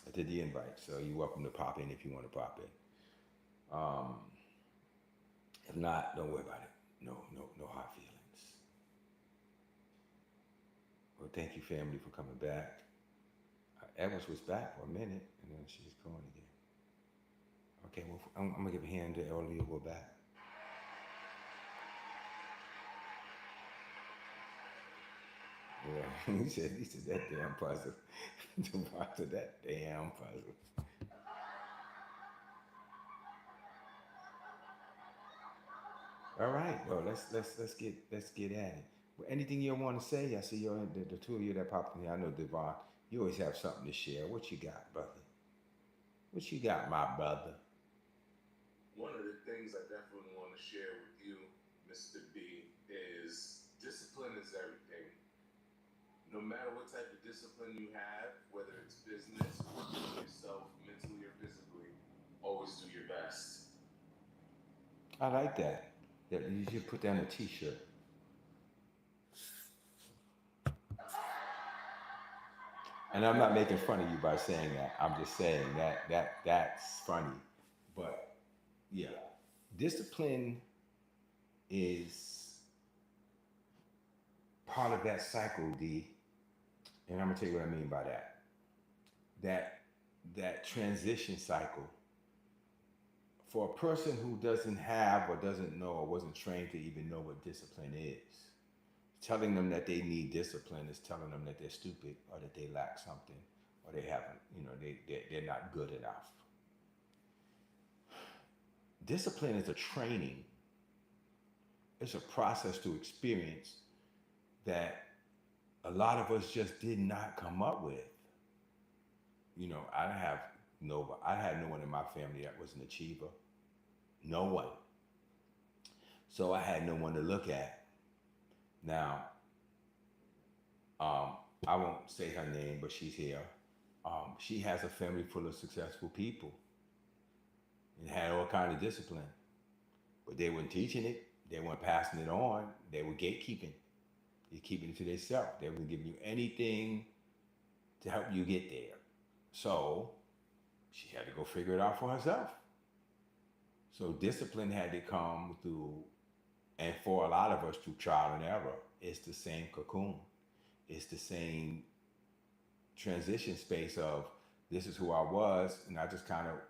I did the invite, so you're welcome to pop in if you want to pop in. If not, don't worry about it. No hard feelings. Well, thank you, family, for coming back. Evans was back for a minute, and then she's gone again. Okay, well, I'm gonna give a hand to Earlier. We're back. he said that damn puzzle. Devonta, that damn puzzle. All right, well let's get at it. Well, anything you want to say? I see you the two of you that popped in here. I know Devon. You always have something to share. What you got, brother? What you got, my brother? One of the things I definitely want to share with you, Mr. B, is discipline is everything. No matter what type of discipline you have, whether it's business, working on yourself, mentally or physically, always do your best. I like that. That you should put that on a T-shirt. And I'm not making fun of you by saying that. I'm just saying that's funny. But yeah, discipline is part of that cycle, D. And I'm gonna tell you what I mean by that. That that transition cycle for a person who doesn't have or doesn't know or wasn't trained to even know what discipline is. Telling them that they need discipline is telling them that they're stupid or that they lack something or they haven't, they're not good enough. Discipline is a training, it's a process to experience that a lot of us just did not come up with. I had no one in my family that was an achiever. No one. So I had no one to look at. Now, I won't say her name, but she's here. She has a family full of successful people and had all kind of discipline, but they weren't teaching it. They weren't passing it on. They were gatekeeping. They're keeping it to themselves. They weren't giving you anything to help you get there. So she had to go figure it out for herself. So discipline had to come through, and for a lot of us through trial and error. It's the same cocoon. It's the same transition space of this is who I was, and I just kind of,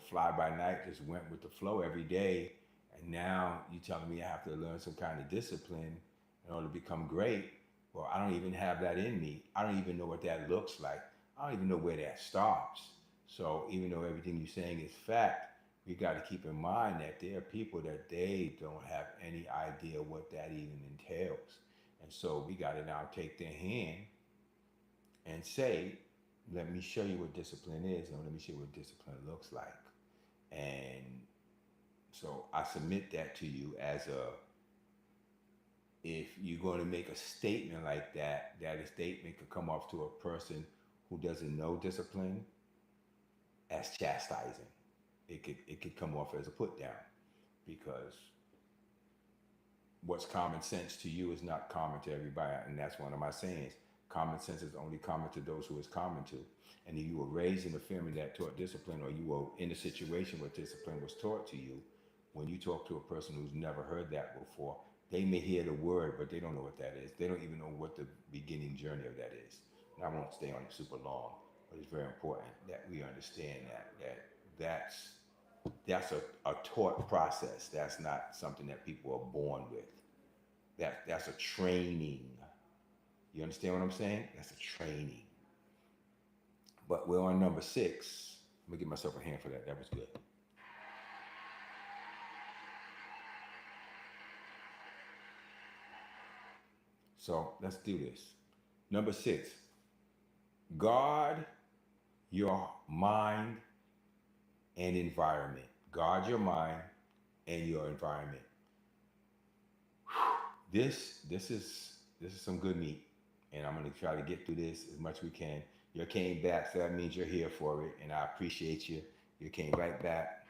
fly by night, just went with the flow every day. And now you telling me I have to learn some kind of discipline in order to become great. Well, I don't even have that in me. I don't even know what that looks like. I don't even know where that starts. So even though everything you're saying is fact, we got to keep in mind that there are people that they don't have any idea what that even entails. And so we got to now take their hand and say, let me show you what discipline is, and let me show you what discipline looks like. And so I submit that to you as if you're going to make a statement like that, that a statement could come off to a person who doesn't know discipline as chastising. It could come off as a put down, because what's common sense to you is not common to everybody, and that's one of my sayings. Common sense is only common to those who it's common to. And if you were raised in a family that taught discipline, or you were in a situation where discipline was taught to you, when you talk to a person who's never heard that before, they may hear the word, but they don't know what that is. They don't even know what the beginning journey of that is. And I won't stay on it super long, but it's very important that we understand that's a taught process. That's not something that people are born with. That's a training. You understand what I'm saying? That's a training. But we're on number 6. Let me give myself a hand for that. That was good. So let's do this. Number 6, guard your mind and environment. Guard your mind and your environment. This is some good meat, and I'm gonna try to get through this as much as we can. You came back, so that means you're here for it, and I appreciate you. You came right back,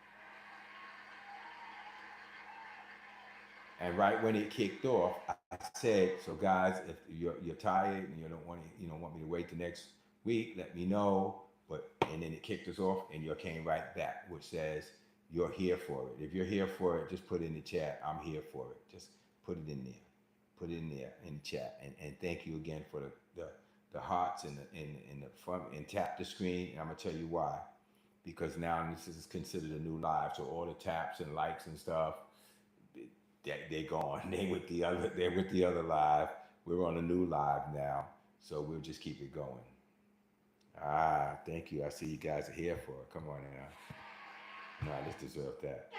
and right when it kicked off, I said, "So guys, if you're tired and you don't want me to wait the next week, let me know." And then it kicked us off, and you came right back, which says you're here for it. If you're here for it, just put it in the chat. I'm here for it. Just put it in there. Put it in there in the chat. And thank you again for the hearts and the fun, and tap the screen. And I'm gonna tell you why. Because now this is considered a new live. So all the taps and likes and stuff, they're gone. They're with the other live. We're on a new live now. So we'll just keep it going. Ah, thank you. I see you guys are here for it. Come on now. Nah, let's deserve that.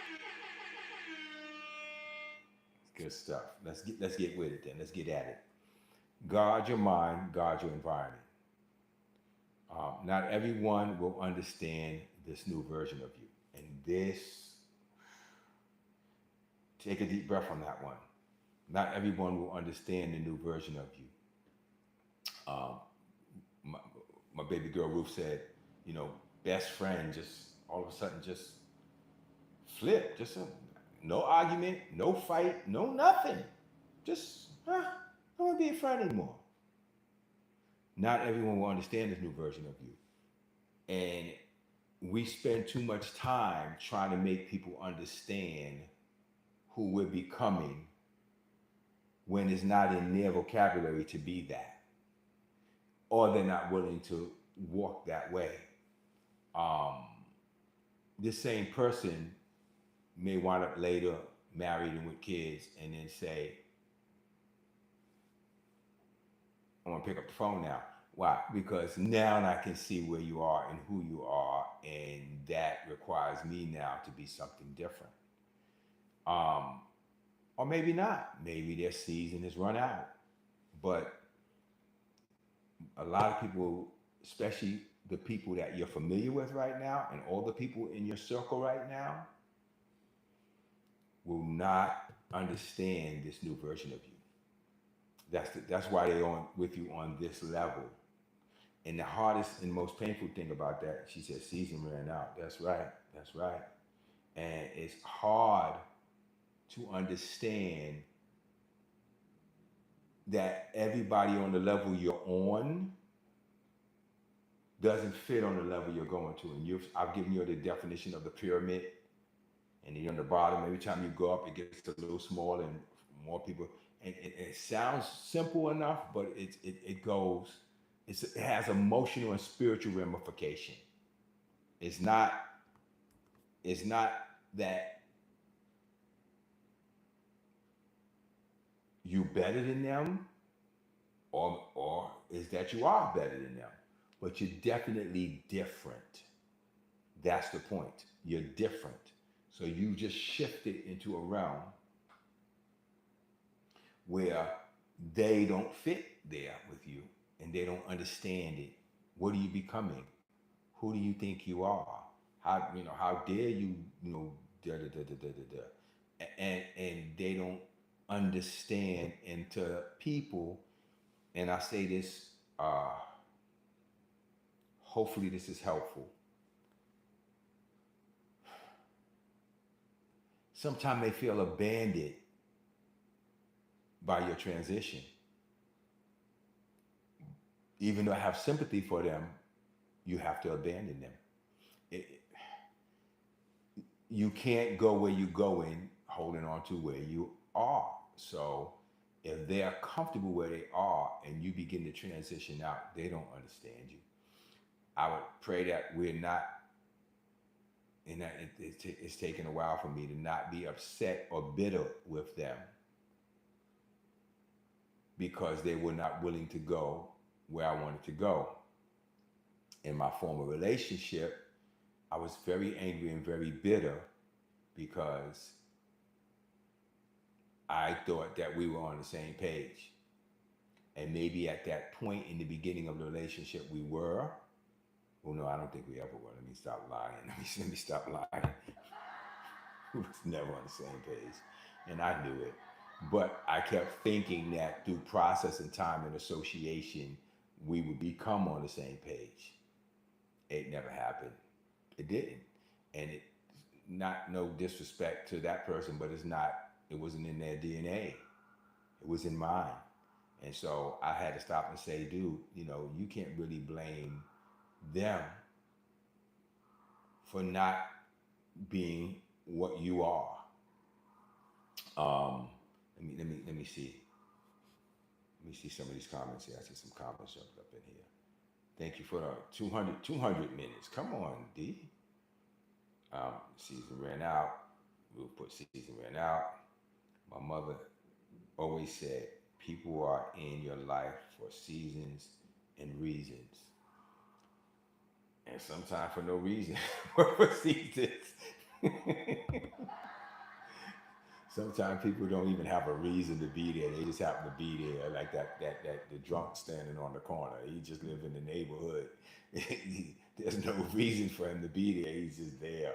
Good stuff. Let's get with it then. Let's get at it. Guard your mind, guard your environment. Not everyone will understand this new version of you. And this, take a deep breath on that one. Not everyone will understand the new version of you. Um, my baby girl Ruth said, best friend just all of a sudden just flip, no argument, no fight, no nothing. Just, I don't want to be a friend anymore. Not everyone will understand this new version of you. And we spend too much time trying to make people understand who we're becoming when it's not in their vocabulary to be that. Or they're not willing to walk that way. This same person may wind up later married and with kids and then say, I'm gonna pick up the phone now. Why? Because now I can see where you are and who you are, and that requires me now to be something different. Or maybe not. Maybe their season has run out. But a lot of people, especially the people that you're familiar with right now and all the people in your circle right now, will not understand this new version of you. That's why they're on with you on this level. And the hardest and most painful thing about that, she said, season ran out. That's right. That's right. And it's hard to understand that everybody on the level you're on doesn't fit on the level you're going to. And I've given you the definition of the pyramid. And then on the bottom, every time you go up, it gets a little smaller and more people. And it sounds simple enough, but it has emotional and spiritual ramification. It's not that you better than them, or is that you are better than them, but you're definitely different. That's the point. You're different. So you just shifted into a realm where they don't fit there with you and they don't understand it. What are you becoming? Who do you think you are? How dare you, da da da da da da da. And they don't understand. And to people, and I say this, hopefully this is helpful. Sometimes they feel abandoned by your transition. Even though I have sympathy for them, you have to abandon them. You can't go where you're going holding on to where you are. So if they're comfortable where they are and you begin to transition out, they don't understand you. I would pray that we're not, and that it's taken a while for me to not be upset or bitter with them because they were not willing to go where I wanted to go. In my former relationship, I was very angry and very bitter because I thought that we were on the same page. And maybe at that point in the beginning of the relationship we were. Well, no, I don't think we ever were. Let me stop lying. Let me stop lying. We was never on the same page. And I knew it. But I kept thinking that through process and time and association, we would become on the same page. It never happened. It didn't. And it, not no disrespect to that person, but it wasn't in their DNA. It was in mine. And so I had to stop and say, dude, you can't really blame them for not being what you are. Let me see. Let me see some of these comments here. I see some comments jumping up in here. Thank you for the 200 minutes. Come on, D. Season ran out. We'll put season ran out. My mother always said, People are in your life for seasons and reasons, and sometimes for no reason, for seasons. Sometimes people don't even have a reason to be there. They just happen to be there, like that the drunk standing on the corner. He just lives in the neighborhood. There's no reason for him to be there. He's just there.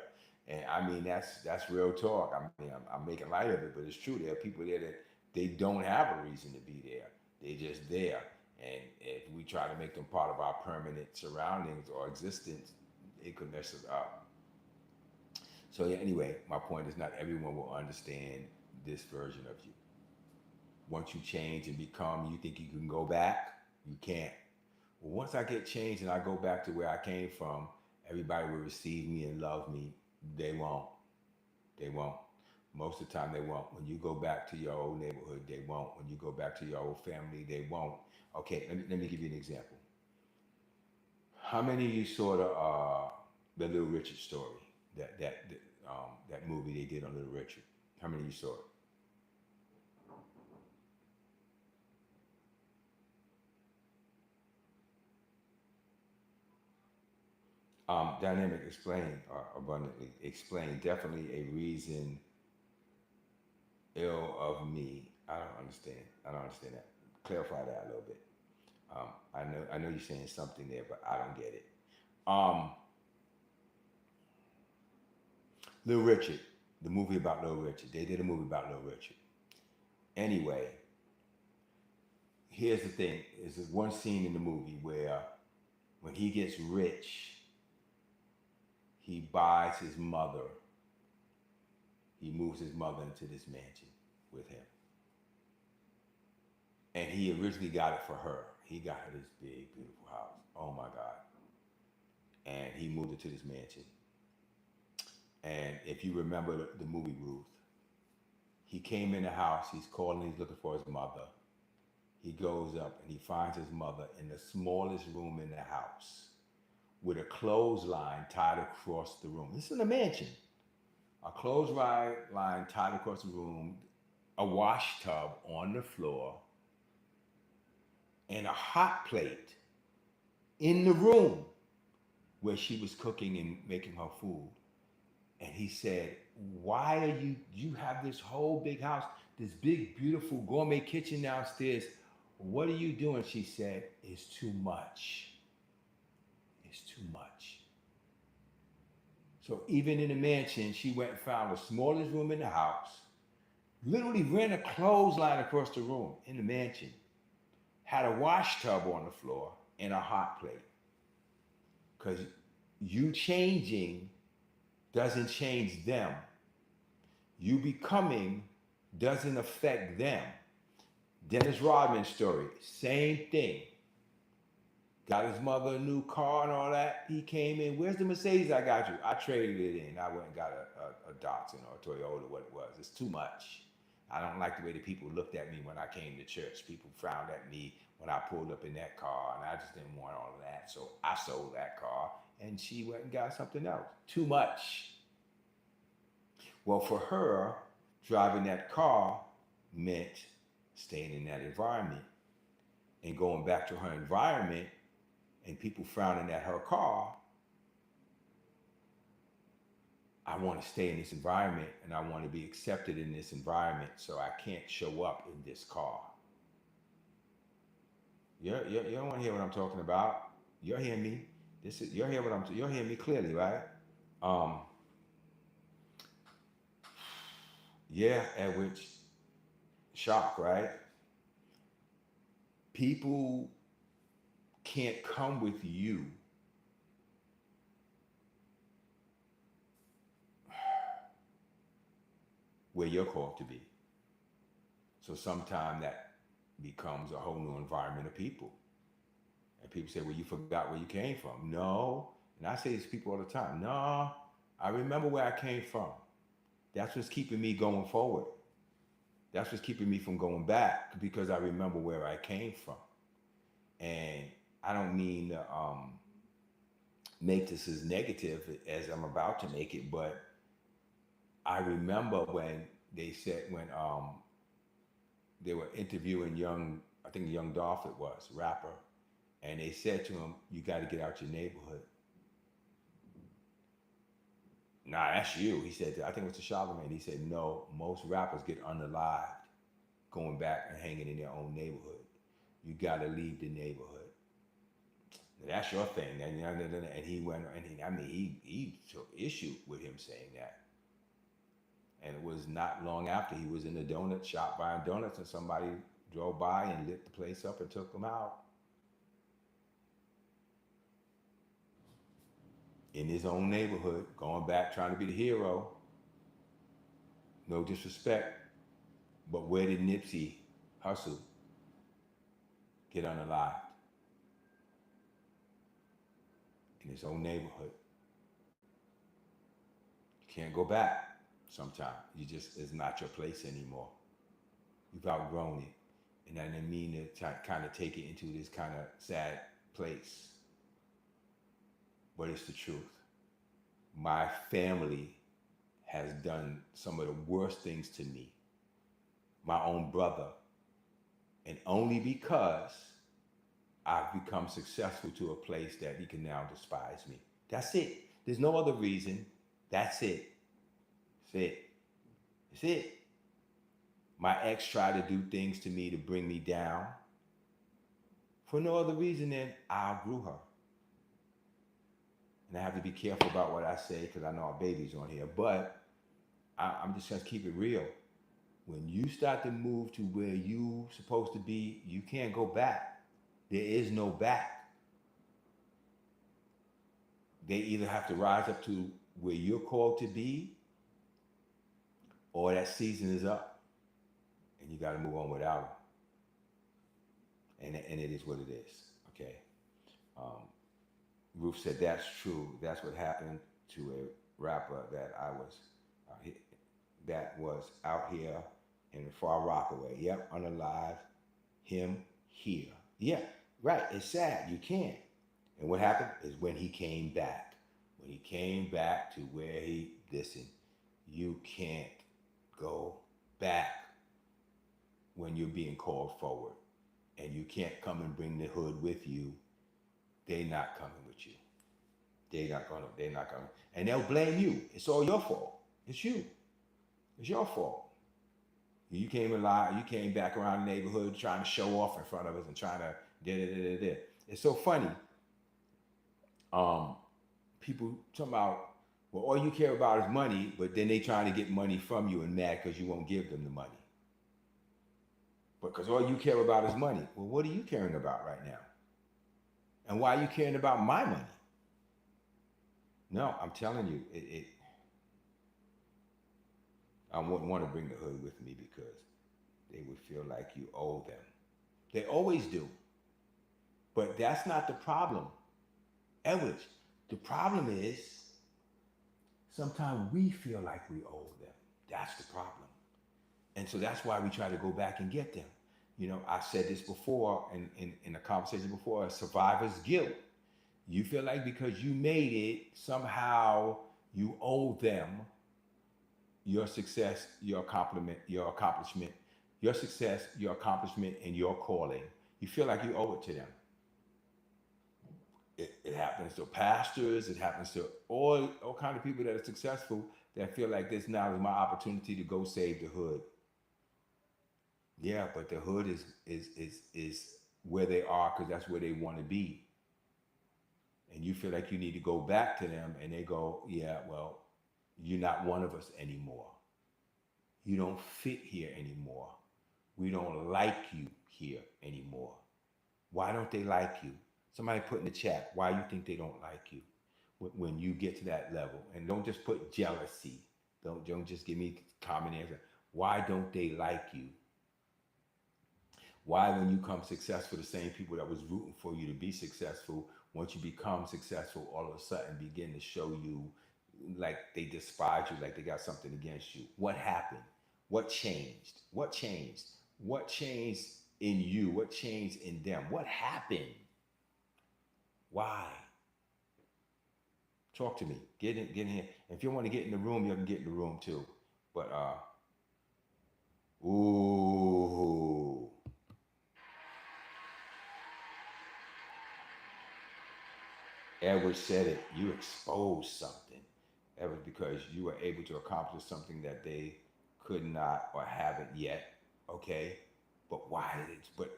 And I mean, that's real talk. I mean, I'm making light of it, but it's true. There are people there that they don't have a reason to be there. They're just there. And if we try to make them part of our permanent surroundings or existence, it could mess us up. So yeah, anyway, my point is not everyone will understand this version of you. Once you change and become, you think you can go back, you can't. Well, once I get changed and I go back to where I came from, everybody will receive me and love me. They won't. They won't. Most of the time they won't. When you go back to your old neighborhood, they won't. When you go back to your old family, they won't. Okay, let me give you an example. How many of you saw the Little Richard story? That movie they did on Little Richard. How many of you saw it? Dynamic explain abundantly. Explain definitely a reason ill of me. I don't understand. I don't understand that. Clarify that a little bit. I know you're saying something there, but I don't get it. Um, Little Richard, the movie about Little Richard. They did a movie about Little Richard. Anyway, here's the thing. There's one scene in the movie where when he gets rich, he buys his mother. He moves his mother into this mansion with him. And he originally got it for her. He got her this big, beautiful house. Oh my God. And he moved her to this mansion. And if you remember the movie Ruth, he came in the house, he's calling, he's looking for his mother. He goes up and he finds his mother in the smallest room in the house with a clothesline tied across the room. This is in a mansion. A clothesline tied across the room, a wash tub on the floor, and a hot plate in the room where she was cooking and making her food. And he said, why are you have this whole big house, this big, beautiful gourmet kitchen downstairs. What are you doing? She said, it's too much. It's too much. So even in the mansion, she went and found the smallest room in the house, literally ran a clothesline across the room in the mansion, had a wash tub on the floor and a hot plate. Because you changing doesn't change them. You becoming doesn't affect them. Dennis Rodman's story, same thing. Got his mother a new car and all that. He came in, where's the Mercedes I got you? I traded it in. I went and got a Datsun or a Toyota, what it was. It's too much. I don't like the way the people looked at me when I came to church. People frowned at me when I pulled up in that car, and I just didn't want all of that. So I sold that car, and she went and got something else. Too much. Well, for her, driving that car meant staying in that environment and going back to her environment and people frowning at her car. I want to stay in this environment and I want to be accepted in this environment, so I can't show up in this car. You don't want to hear what I'm talking about. You're hearing me. You're hearing me clearly, right? Yeah, at which shock, right? People can't come with you where you're called to be. So sometimes that becomes a whole new environment of people. And people say, well, you forgot where you came from. No. And I say this to people all the time. No, I remember where I came from. That's what's keeping me going forward. That's what's keeping me from going back, because I remember where I came from. And I don't mean to make this as negative as I'm about to make it, but I remember when they said, when they were interviewing I think Young Dolph it was, rapper, and they said to him, "You got to get out your neighborhood." Nah, that's you. He said, I think it was the Charlamagne. He said, no, most rappers get unalived going back and hanging in their own neighborhood. You got to leave the neighborhood. That's your thing. And he went, and he took issue with him saying that. And it was not long after he was in the donut shop buying donuts and somebody drove by and lit the place up and took him out. In his own neighborhood, going back, trying to be the hero. No disrespect, but where did Nipsey Hussle get unalived? In his own neighborhood. You can't go back sometimes. It's not your place anymore. You've outgrown it. And I didn't mean to kind of take it into this kind of sad place. But it's the truth. My family has done some of the worst things to me. My own brother. And only because I've become successful to a place that he can now despise me. That's it. There's no other reason. That's it. That's it. That's it. My ex tried to do things to me to bring me down for no other reason than I outgrew her. And I have to be careful about what I say because I know our baby's on here. But I'm just going to keep it real. When you start to move to where you're supposed to be, you can't go back. There is no back. They either have to rise up to where you're called to be, or that season is up, and you got to move on without them. And it is what it is. Okay. Ruth said that's true. That's what happened to a rapper that that was out here in Far Rockaway. Yep, unalive. Him here. Yeah, right. It's sad. You can't. And what happened is when he came back. When he came back to where listen, you can't go back when you're being called forward. And you can't come and bring the hood with you. They're not coming with you. They're not gonna. And they'll blame you. It's all your fault. It's you. It's your fault. You came alive, you came back around the neighborhood trying to show off in front of us and trying to da. It's so funny. People talking about, well, all you care about is money, but then they trying to get money from you and mad because you won't give them the money. Because all you care about is money. Well, what are you caring about right now? And why are you caring about my money? No, I'm telling you, I wouldn't want to bring the hood with me because they would feel like you owe them. They always do. But that's not the problem. Edwards, the problem is sometimes we feel like we owe them. That's the problem. And so that's why we try to go back and get them. You know, I said this before in a conversation before, survivor's guilt. You feel like because you made it, somehow you owe them your success, your accomplishment, your success, your accomplishment, and your calling. You feel like you owe it to them. It happens to pastors. It happens to all kind of people that are successful that feel like this now is my opportunity to go save the hood. Yeah, but the hood is where they are because that's where they want to be. And you feel like you need to go back to them, and they go, yeah, well, you're not one of us anymore. You don't fit here anymore. We don't like you here anymore. Why don't they like you? Somebody put in the chat, why you think they don't like you when you get to that level? And don't just put jealousy. Don't just give me common answer. Why don't they like you? Why, when you come successful, the same people that was rooting for you to be successful, once you become successful, all of a sudden begin to show you like they despise you, like they got something against you? What happened? What changed? What changed? What changed in you? What changed in them? What happened? Why? Talk to me. Get in here. If you want to get in the room, you can get in the room too. But ooh. Edward said it, you exposed something. That was because you were able to accomplish something that they could not or haven't yet. Okay, but why did it? But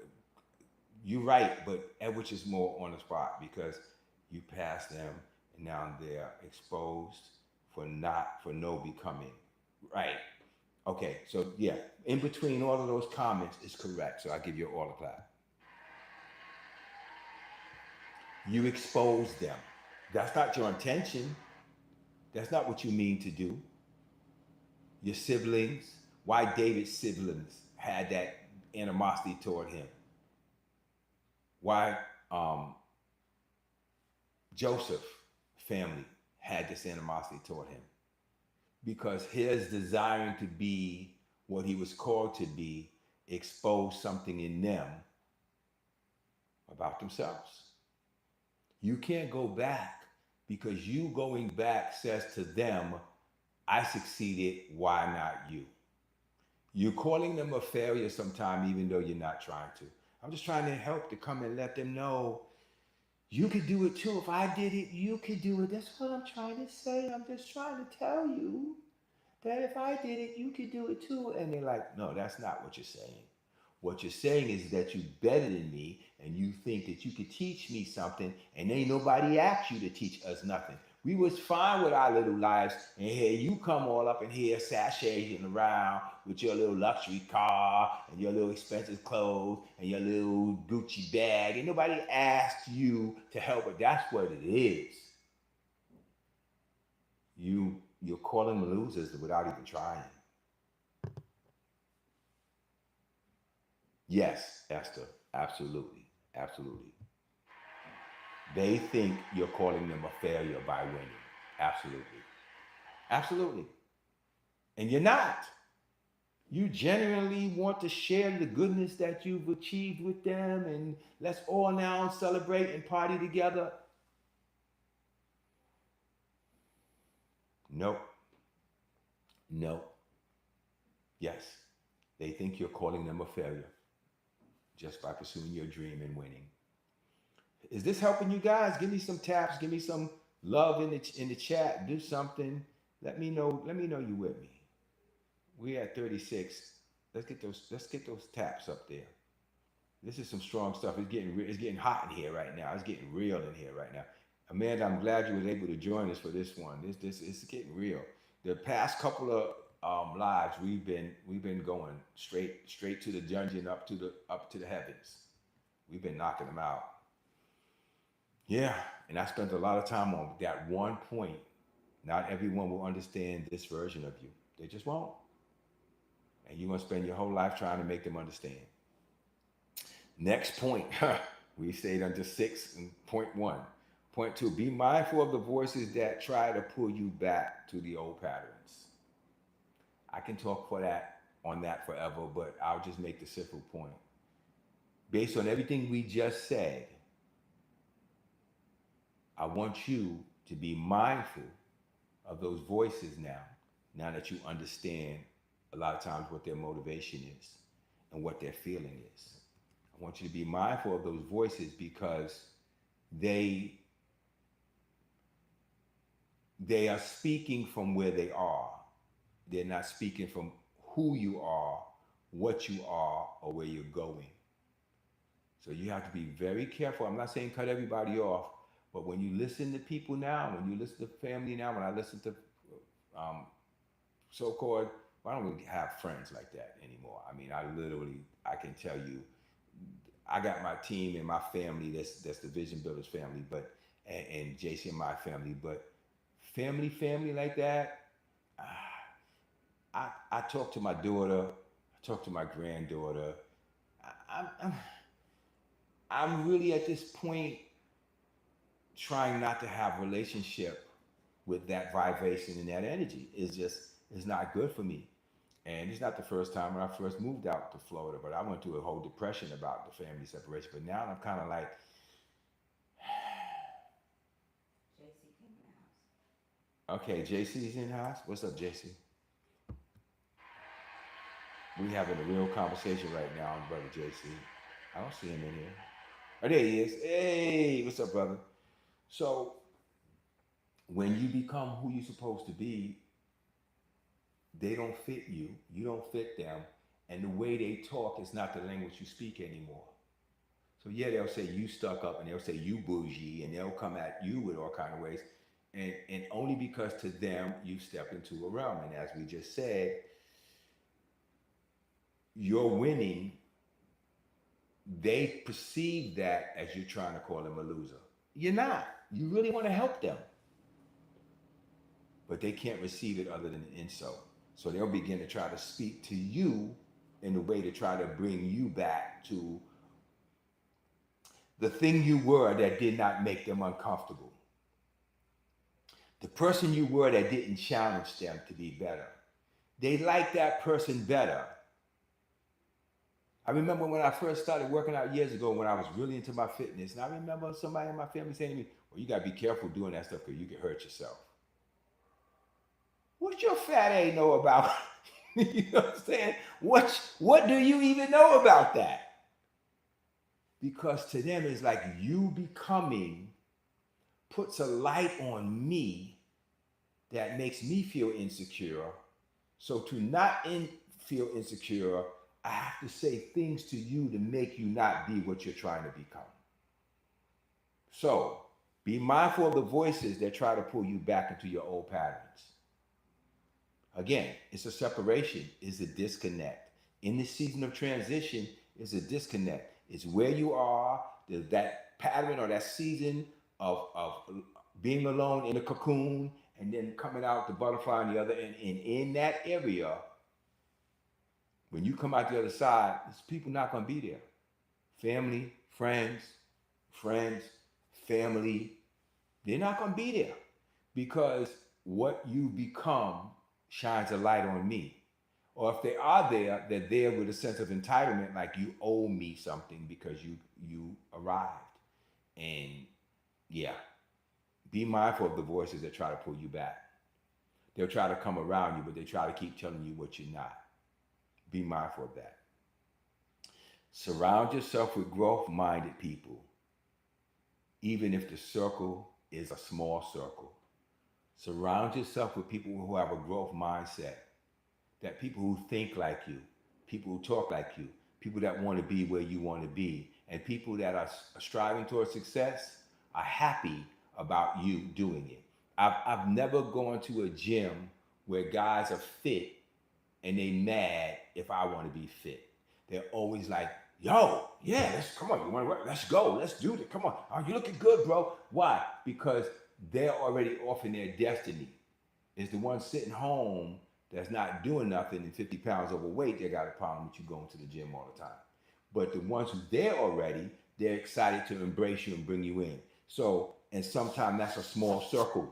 you're right. But Edward is more on the spot because you passed them, and now they're exposed for no becoming. Right. Okay. So yeah, in between all of those comments is correct. So I give you all of that. You expose them. That's not your intention. That's not what you mean to do. Your siblings, why David's siblings had that animosity toward him. Why Joseph family had this animosity toward him. Because his desiring to be what he was called to be exposed something in them about themselves. You can't go back because you going back says to them, I succeeded, why not you? You're calling them a failure sometime even though you're not trying to. I'm just trying to help to come and let them know you could do it too. If I did it, you could do it. That's what I'm trying to say. I'm just trying to tell you that if I did it, you could do it too. And they're like, no, that's not what you're saying. What you're saying is that you're better than me and you think that you could teach me something and ain't nobody asked you to teach us nothing. We was fine with our little lives and here you come all up in here sashaying around with your little luxury car and your little expensive clothes and your little Gucci bag and nobody asked you to help it. That's what it is. You're calling them losers without even trying. Yes, Esther, absolutely, absolutely. They think you're calling them a failure by winning. Absolutely, absolutely. And you're not. You genuinely want to share the goodness that you've achieved with them, and let's all now celebrate and party together. Nope, nope. Yes, they think you're calling them a failure just by pursuing your dream and winning. Is this helping you guys? Give me some taps. Give me some love in the chat. Do something. Let me know. Let me know you with me. We're at 36. Let's get those taps up there. This is some strong stuff. It's getting hot in here right now. It's getting real in here right now. Amanda, I'm glad you were able to join us for this one. This it's getting real. The past couple of lives we've been going straight to the dungeon up to the heavens. We've been knocking them out. Yeah, and I spent a lot of time on that one point. Not everyone will understand this version of you. They just won't. And you're going to spend your whole life trying to make them understand. Next point, we stayed under 6 and point 1. Point 2, be mindful of the voices that try to pull you back to the old patterns. I can talk on that forever, but I'll just make the simple point. Based on everything we just said, I want you to be mindful of those voices now that you understand a lot of times what their motivation is and what their feeling is. I want you to be mindful of those voices because they are speaking from where they are. They're not speaking from who you are, what you are, or where you're going. So you have to be very careful. I'm not saying cut everybody off, but when you listen to people now, when you listen to family now, when I listen to so-called, well, I don't really have friends like that anymore. I mean, I can tell you, I got my team and my family. That's the Vision Builders family, but and JC and my family. But family like that. I talk to my daughter. I talk to my granddaughter. I, I'm I'm really at this point trying not to have relationship with that vibration and that energy. It's not good for me. And it's not the first time when I first moved out to Florida, but I went through a whole depression about the family separation. But now I'm kind of like, JC came in the house. okay, JC's in the house. What's up, JC? We having a real conversation right now, brother JC. I don't see him in here. Oh, there he is. Hey, what's up, brother? So when you become who you're supposed to be, they don't fit you, you don't fit them, and the way they talk is not the language you speak anymore. So yeah, they'll say you stuck up, and they'll say you bougie, and they'll come at you with all kind of ways, and only because to them you stepped into a realm, and as we just said, you're winning. They perceive that as you're trying to call them a loser. You're not. You really want to help them, but they can't receive it other than an insult. So they'll begin to try to speak to you in a way to try to bring you back to the thing you were that did not make them uncomfortable. The person you were that didn't challenge them to be better. They like that person better. I remember when I first started working out years ago when I was really into my fitness, and I remember somebody in my family saying to me, well, you got to be careful doing that stuff because you can hurt yourself. What your fat A know about? You know what I'm saying? What do you even know about that? Because to them it's like you becoming puts a light on me that makes me feel insecure. So to not feel insecure, I have to say things to you to make you not be what you're trying to become. So be mindful of the voices that try to pull you back into your old patterns. Again, it's a separation, it's a disconnect. In this season of transition, it's a disconnect. It's where you are, that pattern or that season of being alone in a cocoon and then coming out the butterfly on the other end. And in that area, when you come out the other side, there's people not going to be there. Family, friends, family, they're not going to be there because what you become shines a light on me. Or if they are there, they're there with a sense of entitlement, like you owe me something because you arrived. And yeah, be mindful of the voices that try to pull you back. They'll try to come around you, but they try to keep telling you what you're not. Be mindful of that. Surround yourself with growth-minded people, even if the circle is a small circle. Surround yourself with people who have a growth mindset, that people who think like you, people who talk like you, people that want to be where you want to be, and people that are striving towards success are happy about you doing it. I've never gone to a gym where guys are fit and they mad if I want to be fit. They're always like, yo, yeah, come on, you want to work? Let's go, let's do it. Come on, oh, you looking good, bro. Why? Because they're already off in their destiny. It's the one sitting home that's not doing nothing and 50 pounds overweight, they got a problem with you going to the gym all the time. But the ones who's there already, they're excited to embrace you and bring you in. So, and sometimes that's a small circle.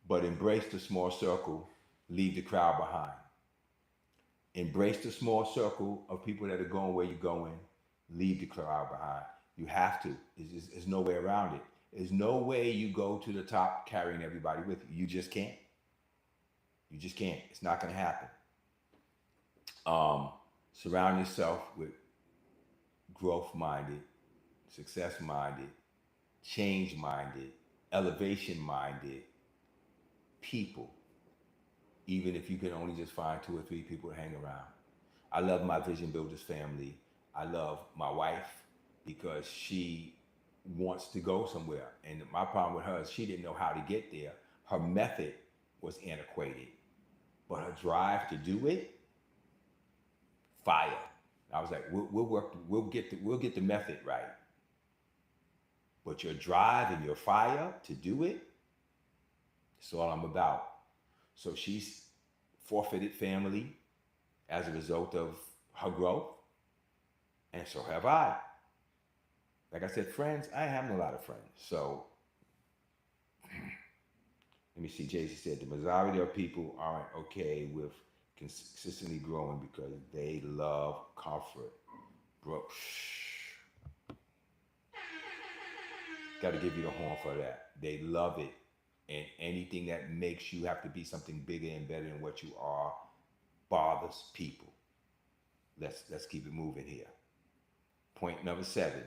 But embrace the small circle, leave the crowd behind. Embrace the small circle of people that are going where you're going, leave the crowd behind. You have to. There's no way around it. There's no way you go to the top carrying everybody with you. You just can't. You just can't. It's not going to happen. Surround yourself with growth-minded, success-minded, change-minded, elevation-minded people. Even if you can only just find 2 or 3 people to hang around. I love my Vision Builders family. I love my wife because she wants to go somewhere. And my problem with her is she didn't know how to get there. Her method was antiquated, but her drive to do it, fire. I was like, we'll get the method right. But your drive and your fire to do it, that's all I'm about. So she's forfeited family as a result of her growth, and so have I. Like I said, friends, I ain't having a lot of friends. So let me see. Jay-Z said the majority of people aren't okay with consistently growing because they love comfort. Bro, got to give you the horn for that. They love it. And anything that makes you have to be something bigger and better than what you are bothers people. Let's keep it moving here. Point number 7.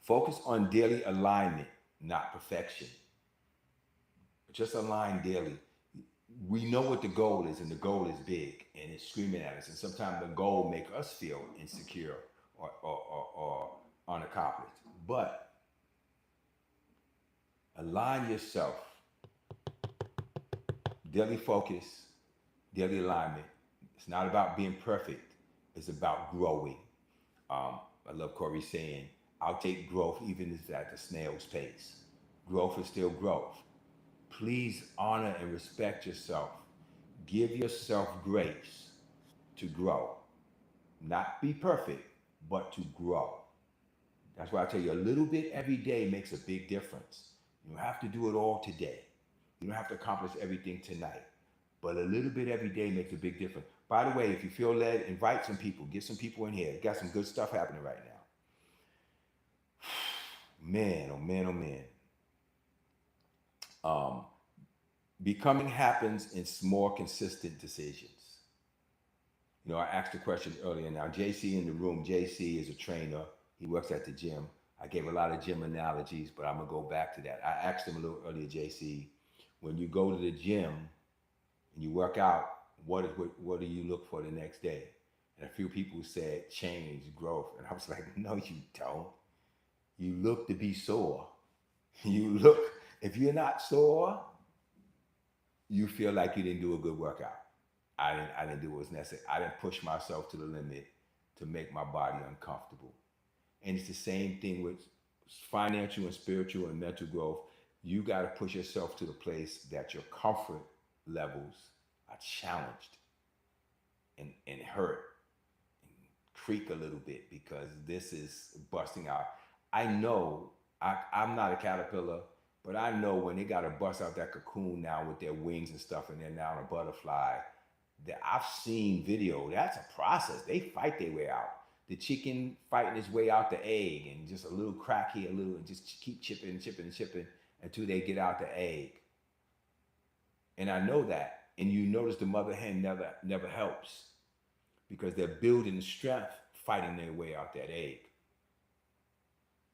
Focus on daily alignment, not perfection. Just align daily. We know what the goal is, and the goal is big, and it's screaming at us. And sometimes the goal make us feel insecure or unaccomplished. But align yourself, daily focus, daily alignment. It's not about being perfect. It's about growing. I love Corey saying, "I'll take growth even if it's at the snail's pace." Growth is still growth. Please honor and respect yourself. Give yourself grace to grow. Not be perfect, but to grow. That's why I tell you a little bit every day makes a big difference. You don't have to do it all today. You don't have to accomplish everything tonight. But a little bit every day makes a big difference. By the way, if you feel led, invite some people. Get some people in here. Got some good stuff happening right now. Man, oh man, oh man. Um, Becoming happens in small, consistent decisions. You know, I asked a question earlier. Now, JC in the room, JC is a trainer. He works at the gym. I gave a lot of gym analogies, but I'm going to go back to that. I asked him a little earlier, JC, when you go to the gym and you work out, what do you look for the next day? And a few people said change, growth. And I was like, no, you don't. You look to be sore. You look, if you're not sore, you feel like you didn't do a good workout. I didn't do what was necessary. I didn't push myself to the limit to make my body uncomfortable. And it's the same thing with financial and spiritual and mental growth. You got to push yourself to the place that your comfort levels are challenged and hurt and creak a little bit, because this is busting out. I know I'm not a caterpillar, but I know when they got to bust out that cocoon now with their wings and stuff, and they're now a butterfly. That I've seen video. That's a process. They fight their way out. The chicken fighting its way out the egg, and just a little crack here, a little, and just keep chipping and chipping and chipping until they get out the egg. And I know that. And you notice the mother hen never helps, because they're building strength fighting their way out that egg.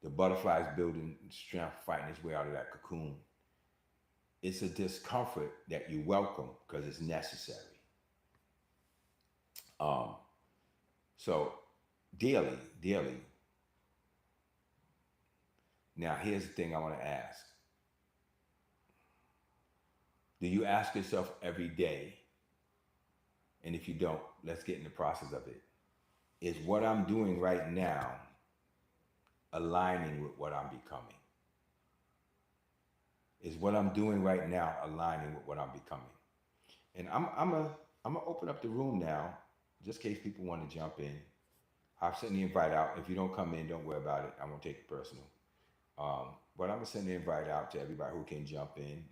The butterfly is building strength fighting its way out of that cocoon. It's a discomfort that you welcome because it's necessary. So daily. Now here's the thing I want to ask. Do you ask yourself every day? And if you don't, let's get in the process of it. Is what I'm doing right now aligning with what I'm becoming? Is what I'm doing right now aligning with what I'm becoming? And I'm gonna open up the room now, just in case people want to jump in. I've sent the invite out. If you don't come in, don't worry about it. I won't take it personal. But I'm gonna send the invite out to everybody who can jump in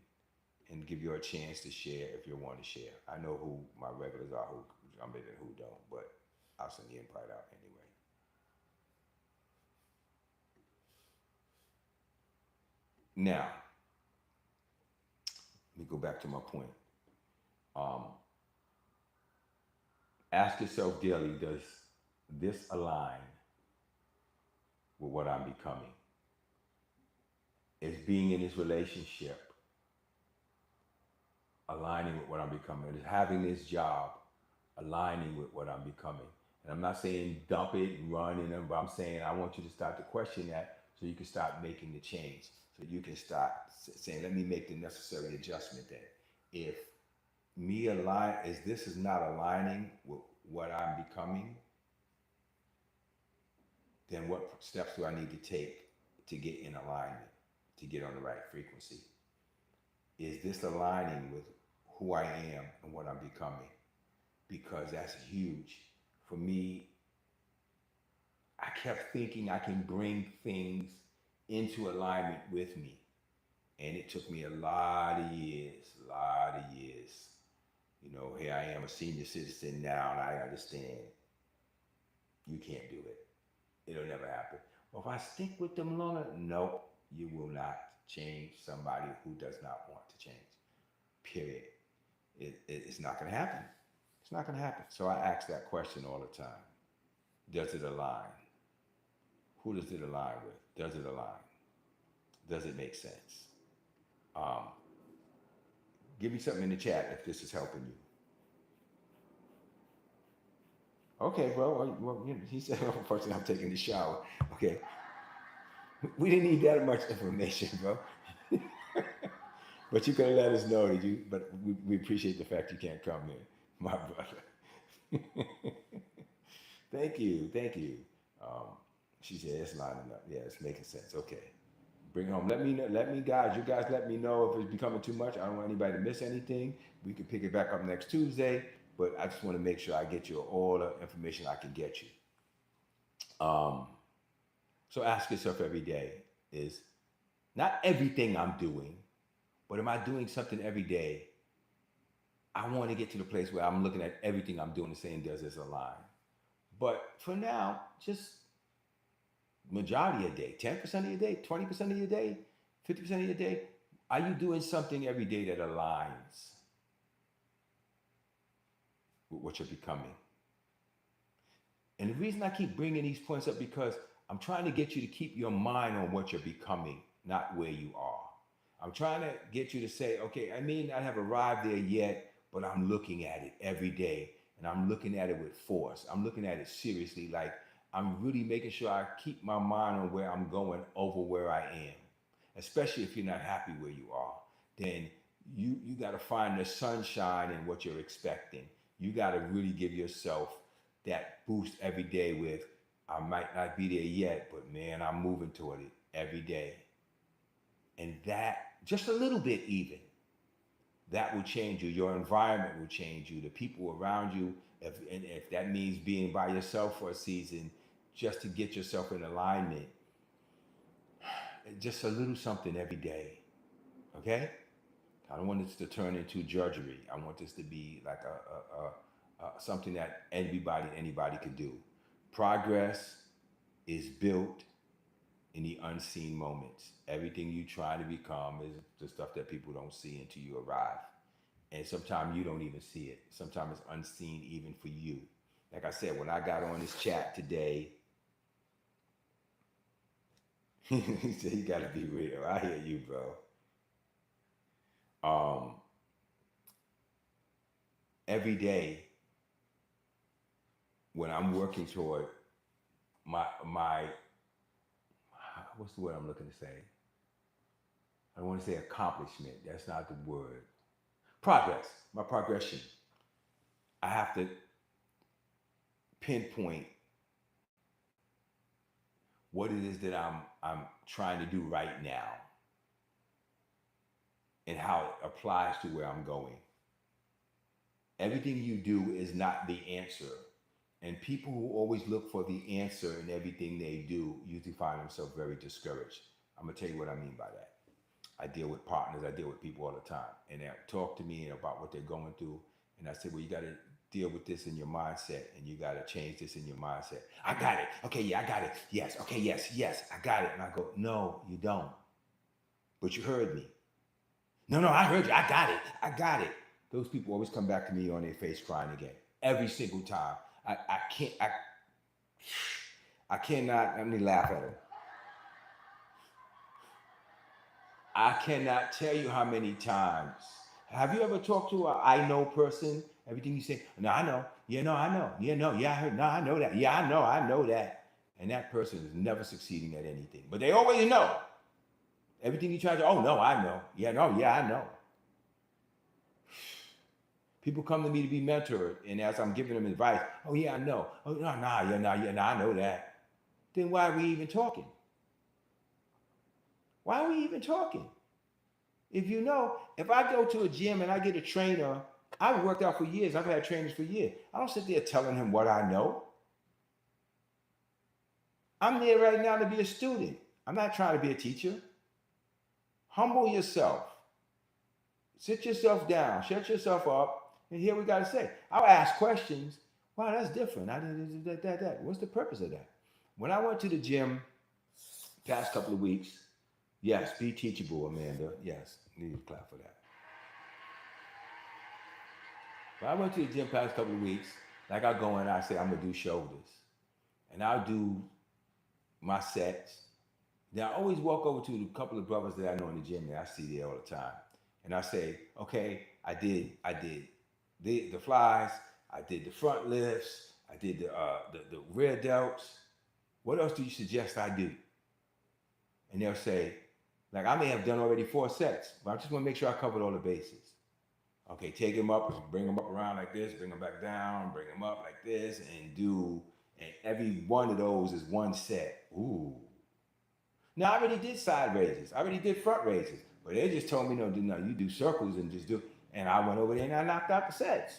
and give you a chance to share if you want to share. I know who my regulars are who jump in and who don't, but I'll send the invite out anyway. Now, let me go back to my point. Ask yourself daily, does this align with what I'm becoming? Is being in this relationship aligning with what I'm becoming? Is having this job aligning with what I'm becoming? And I'm not saying dump it and run in them, but I'm saying I want you to start to question that so you can start making the change. So you can start saying, let me make the necessary adjustment then. If this is not aligning with what I'm becoming, then what steps do I need to take to get in alignment, to get on the right frequency? Is this aligning with who I am and what I'm becoming? Because that's huge. For me, I kept thinking I can bring things into alignment with me. And it took me a lot of years. You know, here I am, a senior citizen now, and I understand you can't do it. It'll never happen. Well, if I stick with them longer, no, you will not change somebody who does not want to change. Period. It's not going to happen. It's not going to happen. So I ask that question all the time. Does it align? Who does it align with? Does it align? Does it make sense? Um, Give me something in the chat if this is helping you. Okay, bro. Well, he said, first I'm taking the shower. Okay. We didn't need that much information, bro. But you can let us know that you, but we appreciate the fact you can't come in, my brother. Thank you. Thank you. Um, she said, it's lining up. Yeah, it's making sense. Okay. Bring it home. Let me know, let me guys, you guys let me know if it's becoming too much. I don't want anybody to miss anything. We can pick it back up next Tuesday, but I just want to make sure I get you all the information I can get you. So ask yourself every day is not everything I'm doing, but am I doing something every day? I want to get to the place where I'm looking at everything I'm doing and saying, does this align? But for now, just majority of your day, 10% of your day, 20% of your day, 50% of your day, are you doing something every day that aligns with what you're becoming? And the reason I keep bringing these points up because I'm trying to get you to keep your mind on what you're becoming, not where you are. I'm trying to get you to say, okay, I may not have arrived there yet, but I'm looking at it every day. And I'm looking at it with force. I'm looking at it seriously. Like I'm really making sure I keep my mind on where I'm going over where I am. Especially if you're not happy where you are, then you got to find the sunshine in what you're expecting. You got to really give yourself that boost every day with, I might not be there yet, but man, I'm moving toward it every day. And that, just a little bit even, that will change you. Your environment will change you. The people around you, if that means being by yourself for a season, just to get yourself in alignment, just a little something every day, okay? I don't want this to turn into drudgery. I want this to be like something that anybody could do. Progress is built in the unseen moments. Everything you try to become is the stuff that people don't see until you arrive. And sometimes you don't even see it. Sometimes it's unseen even for you. Like I said, when I got on this chat today, he said, you gotta be real. I hear you, bro. Every day when I'm working toward my what's the word I'm looking to say? I don't want to say accomplishment. That's not the word. Progress, my progression. I have to pinpoint what it is that I'm trying to do right now and how it applies to where I'm going. Everything you do is not the answer. And people who always look for the answer in everything they do usually find themselves very discouraged. I'm gonna tell you what I mean by that. I deal with partners, I deal with people all the time. And they talk to me about what they're going through. And I say, well, you gotta deal with this in your mindset and you gotta change this in your mindset. I got it. Okay, yeah, I got it. Yes, okay, yes, I got it. And I go, no, you don't. But you heard me. No, I heard you. I got it. Those people always come back to me on their face crying again. Every single time. I cannot, let me laugh at them. I cannot tell you how many times. Have you ever talked to a I know person? Everything you say, no, I know. Yeah, no, I know. Yeah, no, yeah, I heard. No, I know that. Yeah, I know that. And that person is never succeeding at anything. But they always know. Everything you try to, oh, no, I know. Yeah, no, yeah, I know. People come to me to be mentored, and as I'm giving them advice, oh, yeah, I know. Oh, no, I know that. Then why are we even talking? Why are we even talking? If you know, if I go to a gym and I get a trainer, I've worked out for years. I've had trainers for years. I don't sit there telling him what I know. I'm there right now to be a student. I'm not trying to be a teacher. Humble yourself. Sit yourself down. Shut yourself up. And here we got to say, I'll ask questions. Wow, that's different. I did that. What's the purpose of that? When I went to the gym past couple of weeks, yes, be teachable, Amanda. Yes, need to clap for that. When I went to the gym past couple of weeks, like I go in, I say I'm gonna do shoulders, and I'll do my sets. Now I always walk over to a couple of brothers that I know in the gym that I see there all the time, and I say, okay, I did the flies, I did the front lifts, I did the rear delts. What else do you suggest I do? And they'll say, like I may have done already 4 sets, but I just want to make sure I covered all the bases. Okay, take them up, bring them up around like this, bring them back down, bring them up like this, and every one of those is 1 set. Ooh. Now I already did side raises, I already did front raises, but they just told me no, do nothing. You do circles and just do. And I went over there and I knocked out the sets.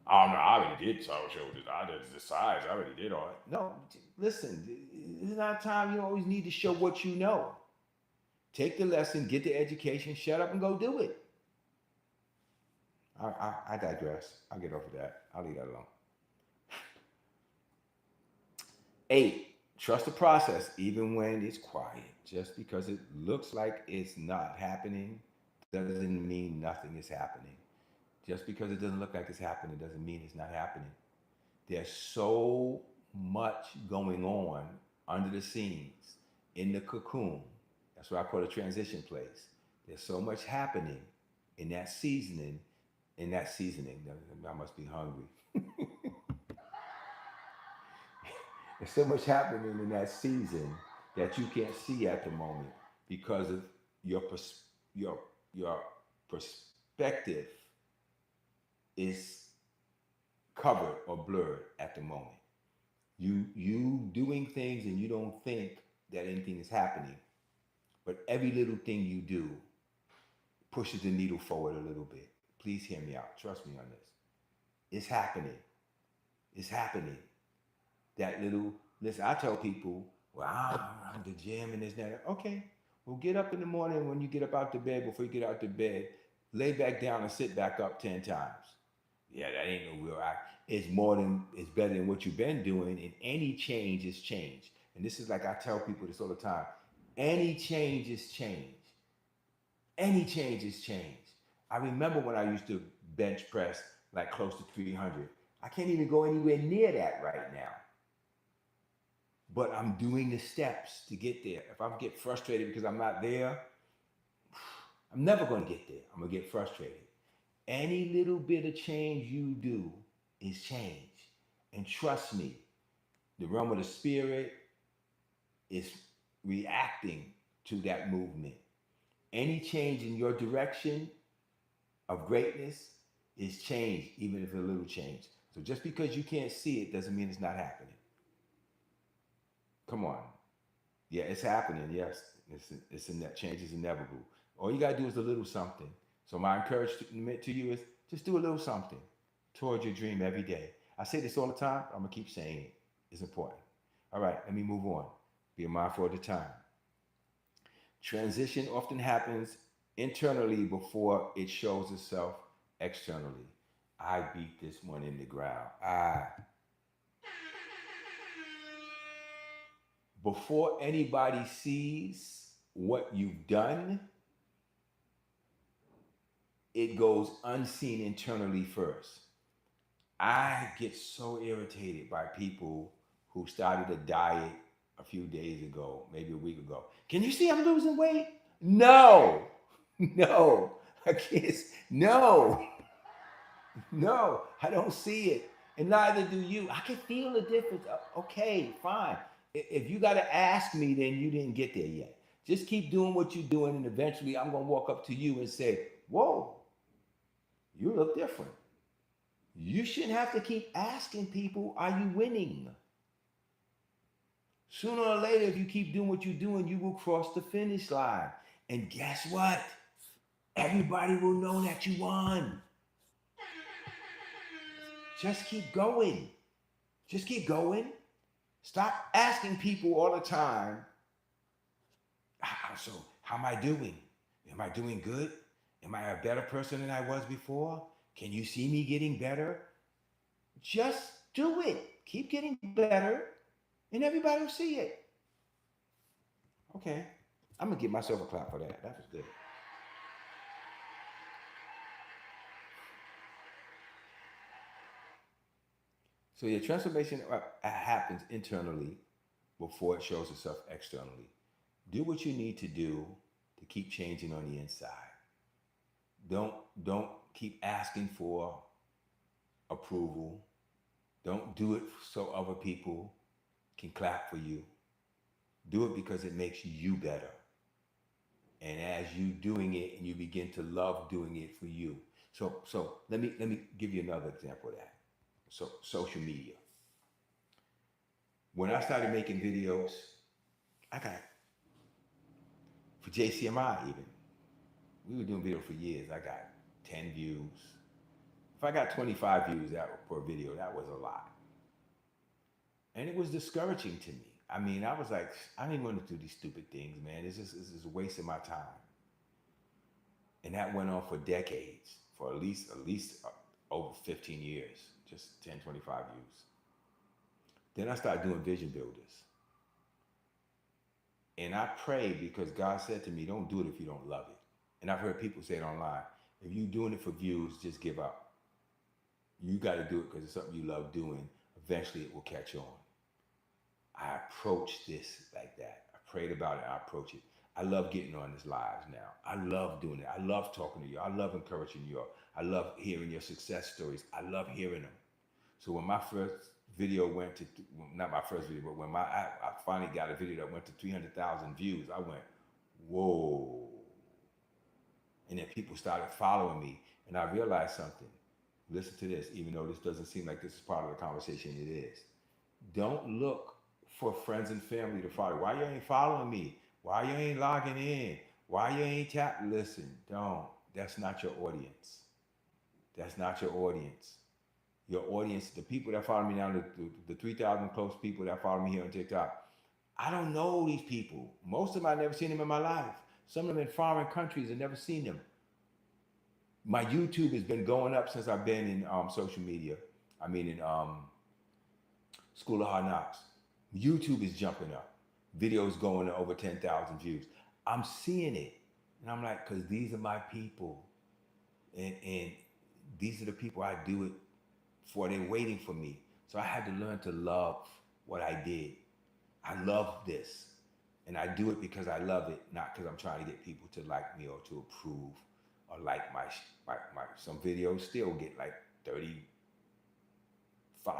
Oh no, I already did toe shoulders. I did the sides. I already did all that. No, listen, it's not time. You always need to show what you know. Take the lesson, get the education, shut up and go do it. I digress. I'll get over that. I'll leave that alone. 8, trust the process even when it's quiet. Just because it looks like it's not happening doesn't mean nothing is happening. Just because it doesn't look like it's happening doesn't mean it's not happening. There's so much going on under the scenes, in the cocoon. That's what I call a transition place. There's so much happening in that seasoning. I must be hungry. There's so much happening in that season that you can't see at the moment because of your your perspective is covered or blurred at the moment. You doing things and you don't think that anything is happening, but every little thing you do pushes the needle forward a little bit. Please hear me out. Trust me on this. It's happening. It's happening. That little, listen, I tell people, well, I'm the gym and this and that. Okay, well, get up in the morning when you get up out the bed, before you get out the bed, lay back down and sit back up 10 times. Yeah, that ain't no real act. It's better than what you've been doing, and any change is change. And this is like I tell people this all the time. Any change is change. Any change is change. I remember when I used to bench press like close to 300. I can't even go anywhere near that right now. But I'm doing the steps to get there. If I get frustrated because I'm not there, I'm never going to get there. I'm going to get frustrated. Any little bit of change you do is change. And trust me, the realm of the spirit is reacting to that movement. Any change in your direction of greatness is change, even if it's a little change. So just because you can't see it doesn't mean it's not happening. Come on. Yeah, it's happening. Yes, it's in that change is inevitable. All you gotta do is a little something. So my encouragement to you is just do a little something towards your dream every day. I say this all the time. I'm gonna keep saying it. It's important. All right, let me move on. Be mindful of the time. Transition often happens internally before it shows itself externally. I beat this one in the ground. Before anybody sees what you've done, it goes unseen internally first. I get so irritated by people who started a diet a few days ago, maybe a week ago. Can you see I'm losing weight? No, no, I can't. No, no, I don't see it. And neither do you. I can feel the difference. Okay, fine. If you got to ask me, then you didn't get there yet. Just keep doing what you're doing, and eventually I'm going to walk up to you and say, whoa, you look different. You shouldn't have to keep asking people, are you winning? Sooner or later, if you keep doing what you're doing, you will cross the finish line. And guess what? Everybody will know that you won. Just keep going. Just keep going. Stop asking people all the time, so how am I doing? Am I doing good? Am I a better person than I was before? Can you see me getting better? Just do it. Keep getting better, and everybody will see it. Okay, I'm gonna give myself a clap for that. That was good. So your transformation happens internally before it shows itself externally. Do what you need to do to keep changing on the inside. Don't keep asking for approval. Don't do it so other people can clap for you. Do it because it makes you better. And as you doing it, and you begin to love doing it for you. So let me give you another example of that. So social media. When I started making videos, I got for JCMI even. We were doing video for years. I got 10 views. If I got 25 views per video, that was a lot. And it was discouraging to me. I mean, I was like, I didn't want to do these stupid things, man. It's just a waste of my time. And that went on for decades, for at least over 15 years, just 10, 25 views. Then I started doing vision builders. And I prayed because God said to me, don't do it if you don't love it. And I've heard people say it online. If you're doing it for views, just give up. You got to do it because it's something you love doing. Eventually it will catch on. I approach this like that. I prayed about it. I approach it. I love getting on this lives now. I love doing it. I love talking to you. I love encouraging you. I love hearing your success stories. I love hearing them. So when my first video went to, not my first video, but when I finally got a video that went to 300,000 views, I went, whoa. And then people started following me. And I realized something. Listen to this, even though this doesn't seem like this is part of the conversation, it is. Don't look for friends and family to follow. Why you ain't following me? Why you ain't logging in? Why you ain't listen, don't. That's not your audience. That's not your audience. Your audience, the people that follow me now, the 3,000 close people that follow me here on TikTok, I don't know these people. Most of them I've never seen them in my life. Some of them in foreign countries, I've never seen them. My YouTube has been going up since I've been in social media. I mean, in School of Hard Knocks. YouTube is jumping up. Videos going to over 10,000 views. I'm seeing it. And I'm like, because these are my people. And these are the people I do it for. They're waiting for me. So I had to learn to love what I did. I love this. And I do it because I love it, not because I'm trying to get people to like me or to approve or like my some videos still get like 35. Well,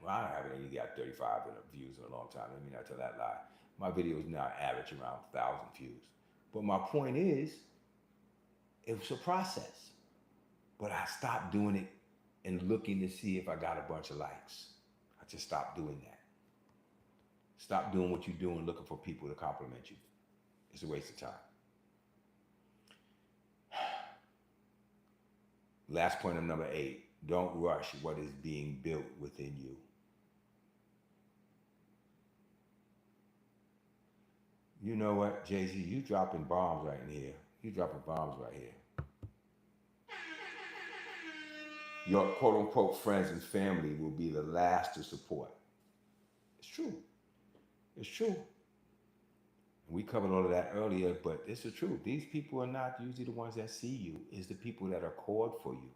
I haven't even got 35 views in a long time. Let me not tell that lie. My videos now average around 1,000 views. But my point is, it was a process. But I stopped doing it and looking to see if I got a bunch of likes. I just stopped doing that. Stop doing what you're doing, looking for people to compliment you. It's a waste of time. Last point of number 8, don't rush what is being built within you. You know what, Jay-Z, you dropping bombs right in here. You dropping bombs right here. Your quote unquote friends and family will be the last to support. It's true. It's true. We covered all of that earlier, but it's the truth. These people are not usually the ones that see you. It's the people that are called for you.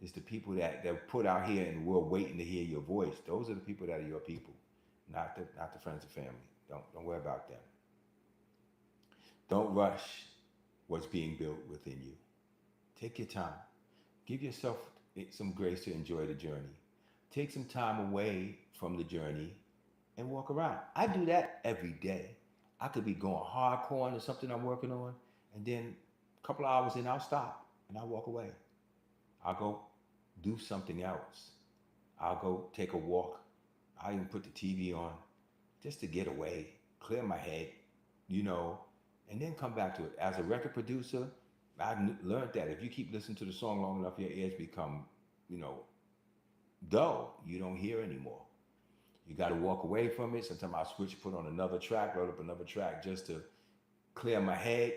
It's the people that put out here and we're waiting to hear your voice. Those are the people that are your people, not the friends and family. Don't worry about them. Don't rush what's being built within you. Take your time. Give yourself some grace to enjoy the journey. Take some time away from the journey and walk around. I do that every day. I could be going hardcore into something I'm working on, and then a couple of hours in, I'll stop and I'll walk away. I'll go do something else. I'll go take a walk. I'll even put the TV on just to get away, clear my head, and then come back to it. As a record producer, I've learned that if you keep listening to the song long enough, your ears become, dull. You don't hear anymore. You got to walk away from it. Sometimes I'll switch, put on another track, load up another track just to clear my head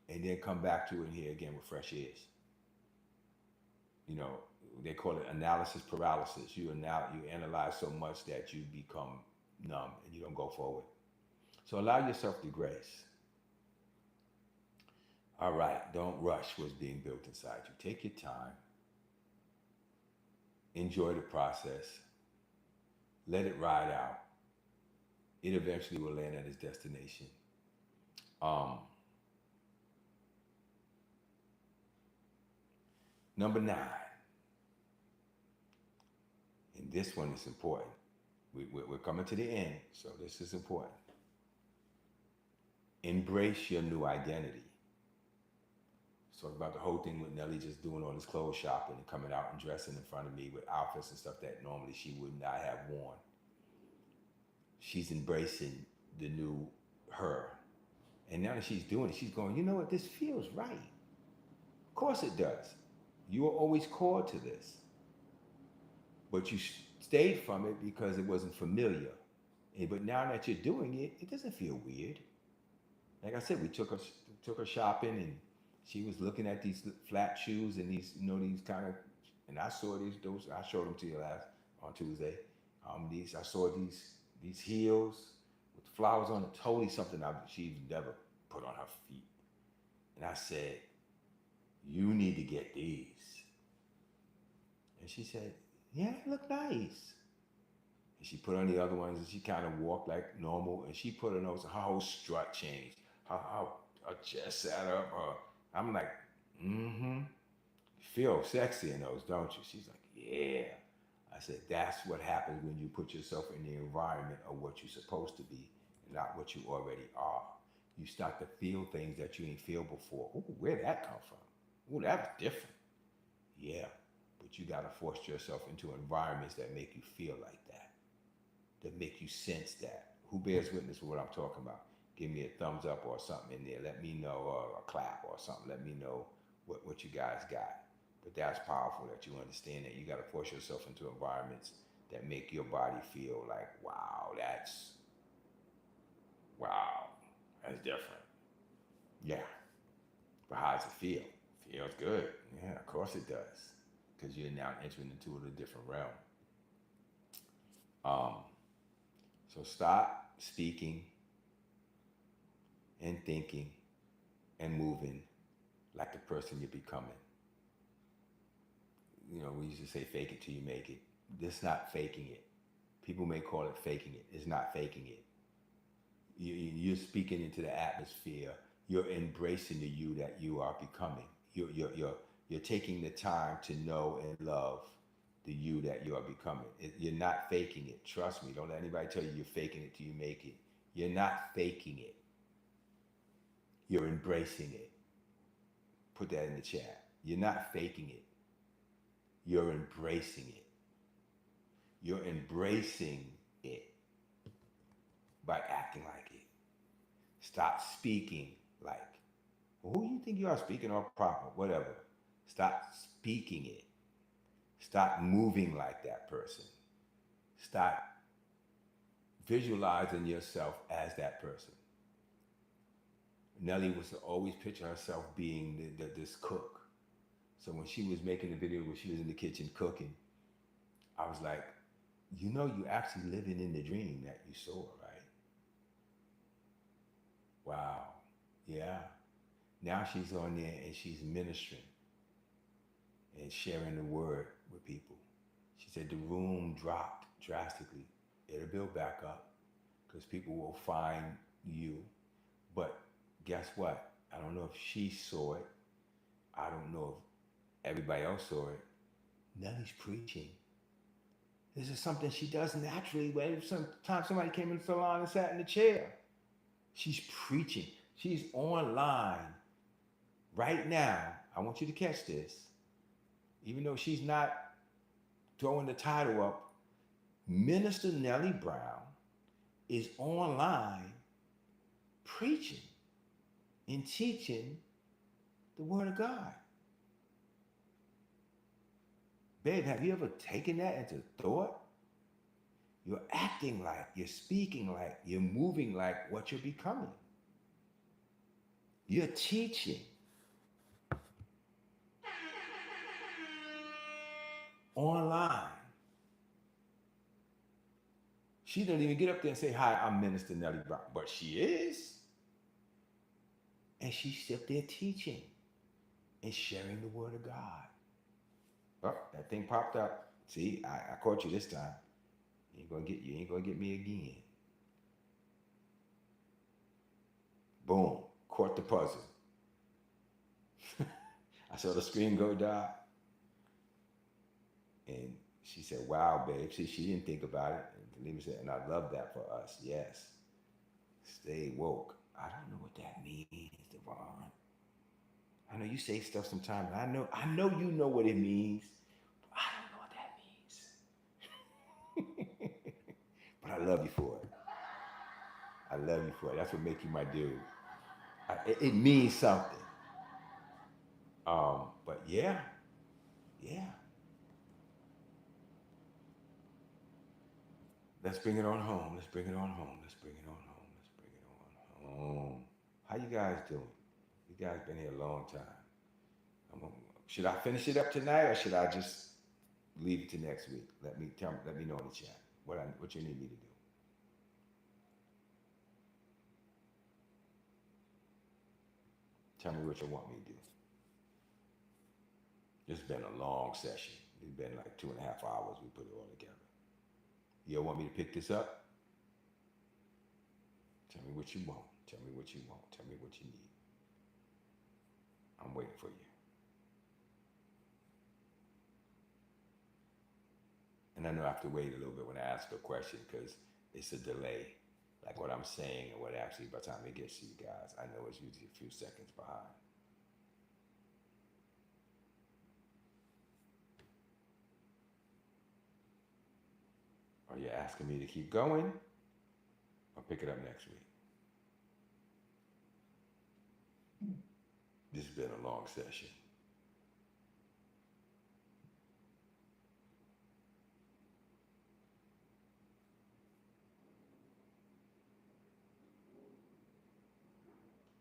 and then come back to it and hear again with fresh ears. They call it analysis paralysis. You analyze so much that you become numb and you don't go forward. So allow yourself the grace. All right, don't rush what's being built inside you. Take your time. Enjoy the process. Let it ride out. it eventually will land at its destination. Um, Number 9, and this one is important. We're coming to the end, so this is important. Embrace your new identity. So about the whole thing with Nelly just doing all this clothes shopping and coming out and dressing in front of me with outfits and stuff that normally she would not have worn. She's embracing the new her. And now that she's doing it, she's going, you know what, this feels right. Of course it does. You were always called to this. But you stayed from it because it wasn't familiar. But now that you're doing it, it doesn't feel weird. Like I said, we took her shopping, and she was looking at these flat shoes and these, these kind of, and I saw those. I showed them to you on Tuesday. I saw these heels with flowers on it. Totally something she's never put on her feet. And I said, you need to get these. And she said, yeah, they look nice. And she put on the other ones, and she kind of walked like normal, and she put on those, her whole strut changed. Her chest sat up. I'm like, you feel sexy in those, don't you? She's like, yeah. I said, that's what happens when you put yourself in the environment of what you're supposed to be, and not what you already are. You start to feel things that you ain't feel before. Ooh, where'd that come from? Ooh, that's different. Yeah, but you got to force yourself into environments that make you feel like that, that make you sense that. Who bears witness with what I'm talking about? Give me a thumbs up or something in there. Let me know, or a clap or something. Let me know what you guys got. But that's powerful that you understand that you got to force yourself into environments that make your body feel like, wow, that's different. Yeah. But how does it feel? Feels good. Yeah, of course it does. Because you're now entering into a different realm. So stop speaking and thinking and moving like the person you're becoming. We used to say fake it till you make it. This is not faking it. People may call it faking it. It's not faking it. You're speaking into the atmosphere. You're embracing the you that you are becoming. You're taking the time to know and love the you that you are becoming. You're not faking it. Trust me. Don't let anybody tell you you're faking it till you make it. You're not faking it. You're embracing it. Put that in the chat. You're not faking it. You're embracing it. You're embracing it by acting like it. Stop speaking like, well, who do you think you are, speaking or proper? Whatever. Stop speaking it. Stop moving like that person. Stop visualizing yourself as that person. Nelly was to always picture herself being this cook. So when she was making the video where she was in the kitchen cooking, I was like, you actually living in the dream that you saw, right? Wow. Yeah. Now she's on there and she's ministering and sharing the word with people. She said the room dropped drastically. It'll build back up because people will find you. But guess what? I don't know if she saw it. I don't know if everybody else saw it. Nelly's preaching. This is something she does naturally. When sometimes somebody came in the salon and sat in the chair. She's preaching. She's online right now. I want you to catch this. Even though she's not throwing the title up, Minister Nelly Brown is online preaching and teaching the Word of God. Babe, have you ever taken that into thought? You're acting like, you're speaking like, you're moving like what you're becoming. You're teaching. Online. She doesn't even get up there and say, hi, I'm Minister Nelly Brown. But she is. And she's up there teaching and sharing the Word of God. Oh, that thing popped up. See, I caught you this time. You ain't gonna get me again. Boom, caught the puzzle. I saw the screen go dark, and she said, "Wow, babe." See, she didn't think about it. And Talima said, "And I love that for us. Yes, stay woke." I don't know what that means, Devon. I know you say stuff sometimes, and I know you know what it means. But I don't know what that means. But I love you for it. I love you for it. That's what makes you my dude. It means something. But yeah, yeah. Let's bring it on home. Let's bring it on home. Let's bring it on home. Let's bring it on home. How you guys doing? You guys been here a long time. Should I finish it up tonight, or should I just leave it to next week? Let me know in the chat what you need me to do. Tell me what you want me to do. It's been a long session. It's been like 2.5 hours. We put it all together. You want me to pick this up? Tell me what you want. Tell me what you want. Tell me what you need. I'm waiting for you. And I know I have to wait a little bit when I ask a question because it's a delay. Like what I'm saying and what actually by the time it gets to you guys, I know it's usually a few seconds behind. Are you asking me to keep going or pick it up next week? This has been a long session.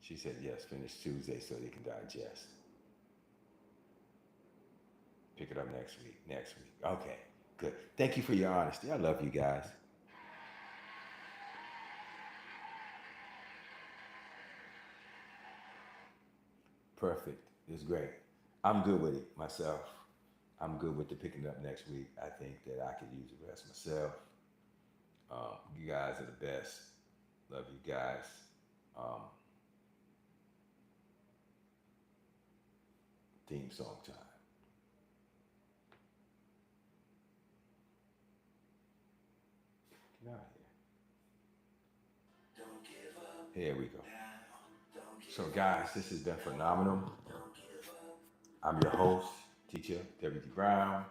She said, yes, finish Tuesday so they can digest. Pick it up next week. Okay, good. Thank you for your honesty. I love you guys. Perfect. It's great. I'm good with it myself. I'm good with the picking it up next week. I think that I could use the rest myself. You guys are the best. Love you guys. Theme song time. Get out of here. Here we go. So guys, this has been phenomenal. I'm your host, teacher W.D. Brown,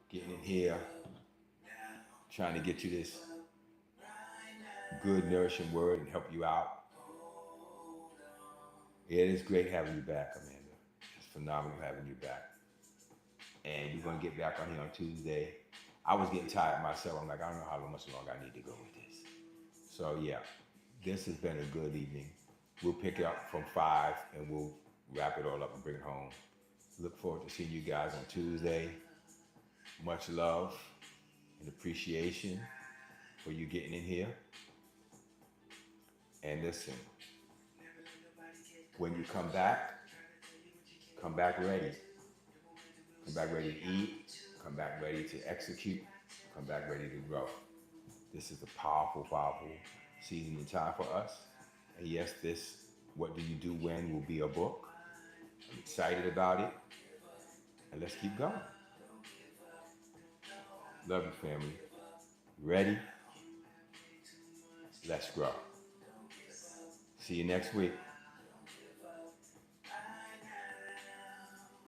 getting in here, trying to get you this good, nourishing word and help you out. It is great having you back, Amanda. It's phenomenal having you back. And we're going to get back on here on Tuesday. I was getting tired myself. I'm like, I don't know how much longer I need to go with this. So yeah, this has been a good evening. We'll pick it up from 5 and we'll wrap it all up and bring it home. Look forward to seeing you guys on Tuesday. Much love and appreciation for you getting in here. And listen, when you come back ready. Come back ready to eat. Come back ready to execute. Come back ready to grow. This is a powerful, powerful season and time for us. And yes, this What Do You Do When will be a book. I'm excited about it. And let's keep going. Love you, family. Ready? Let's grow. See you next week.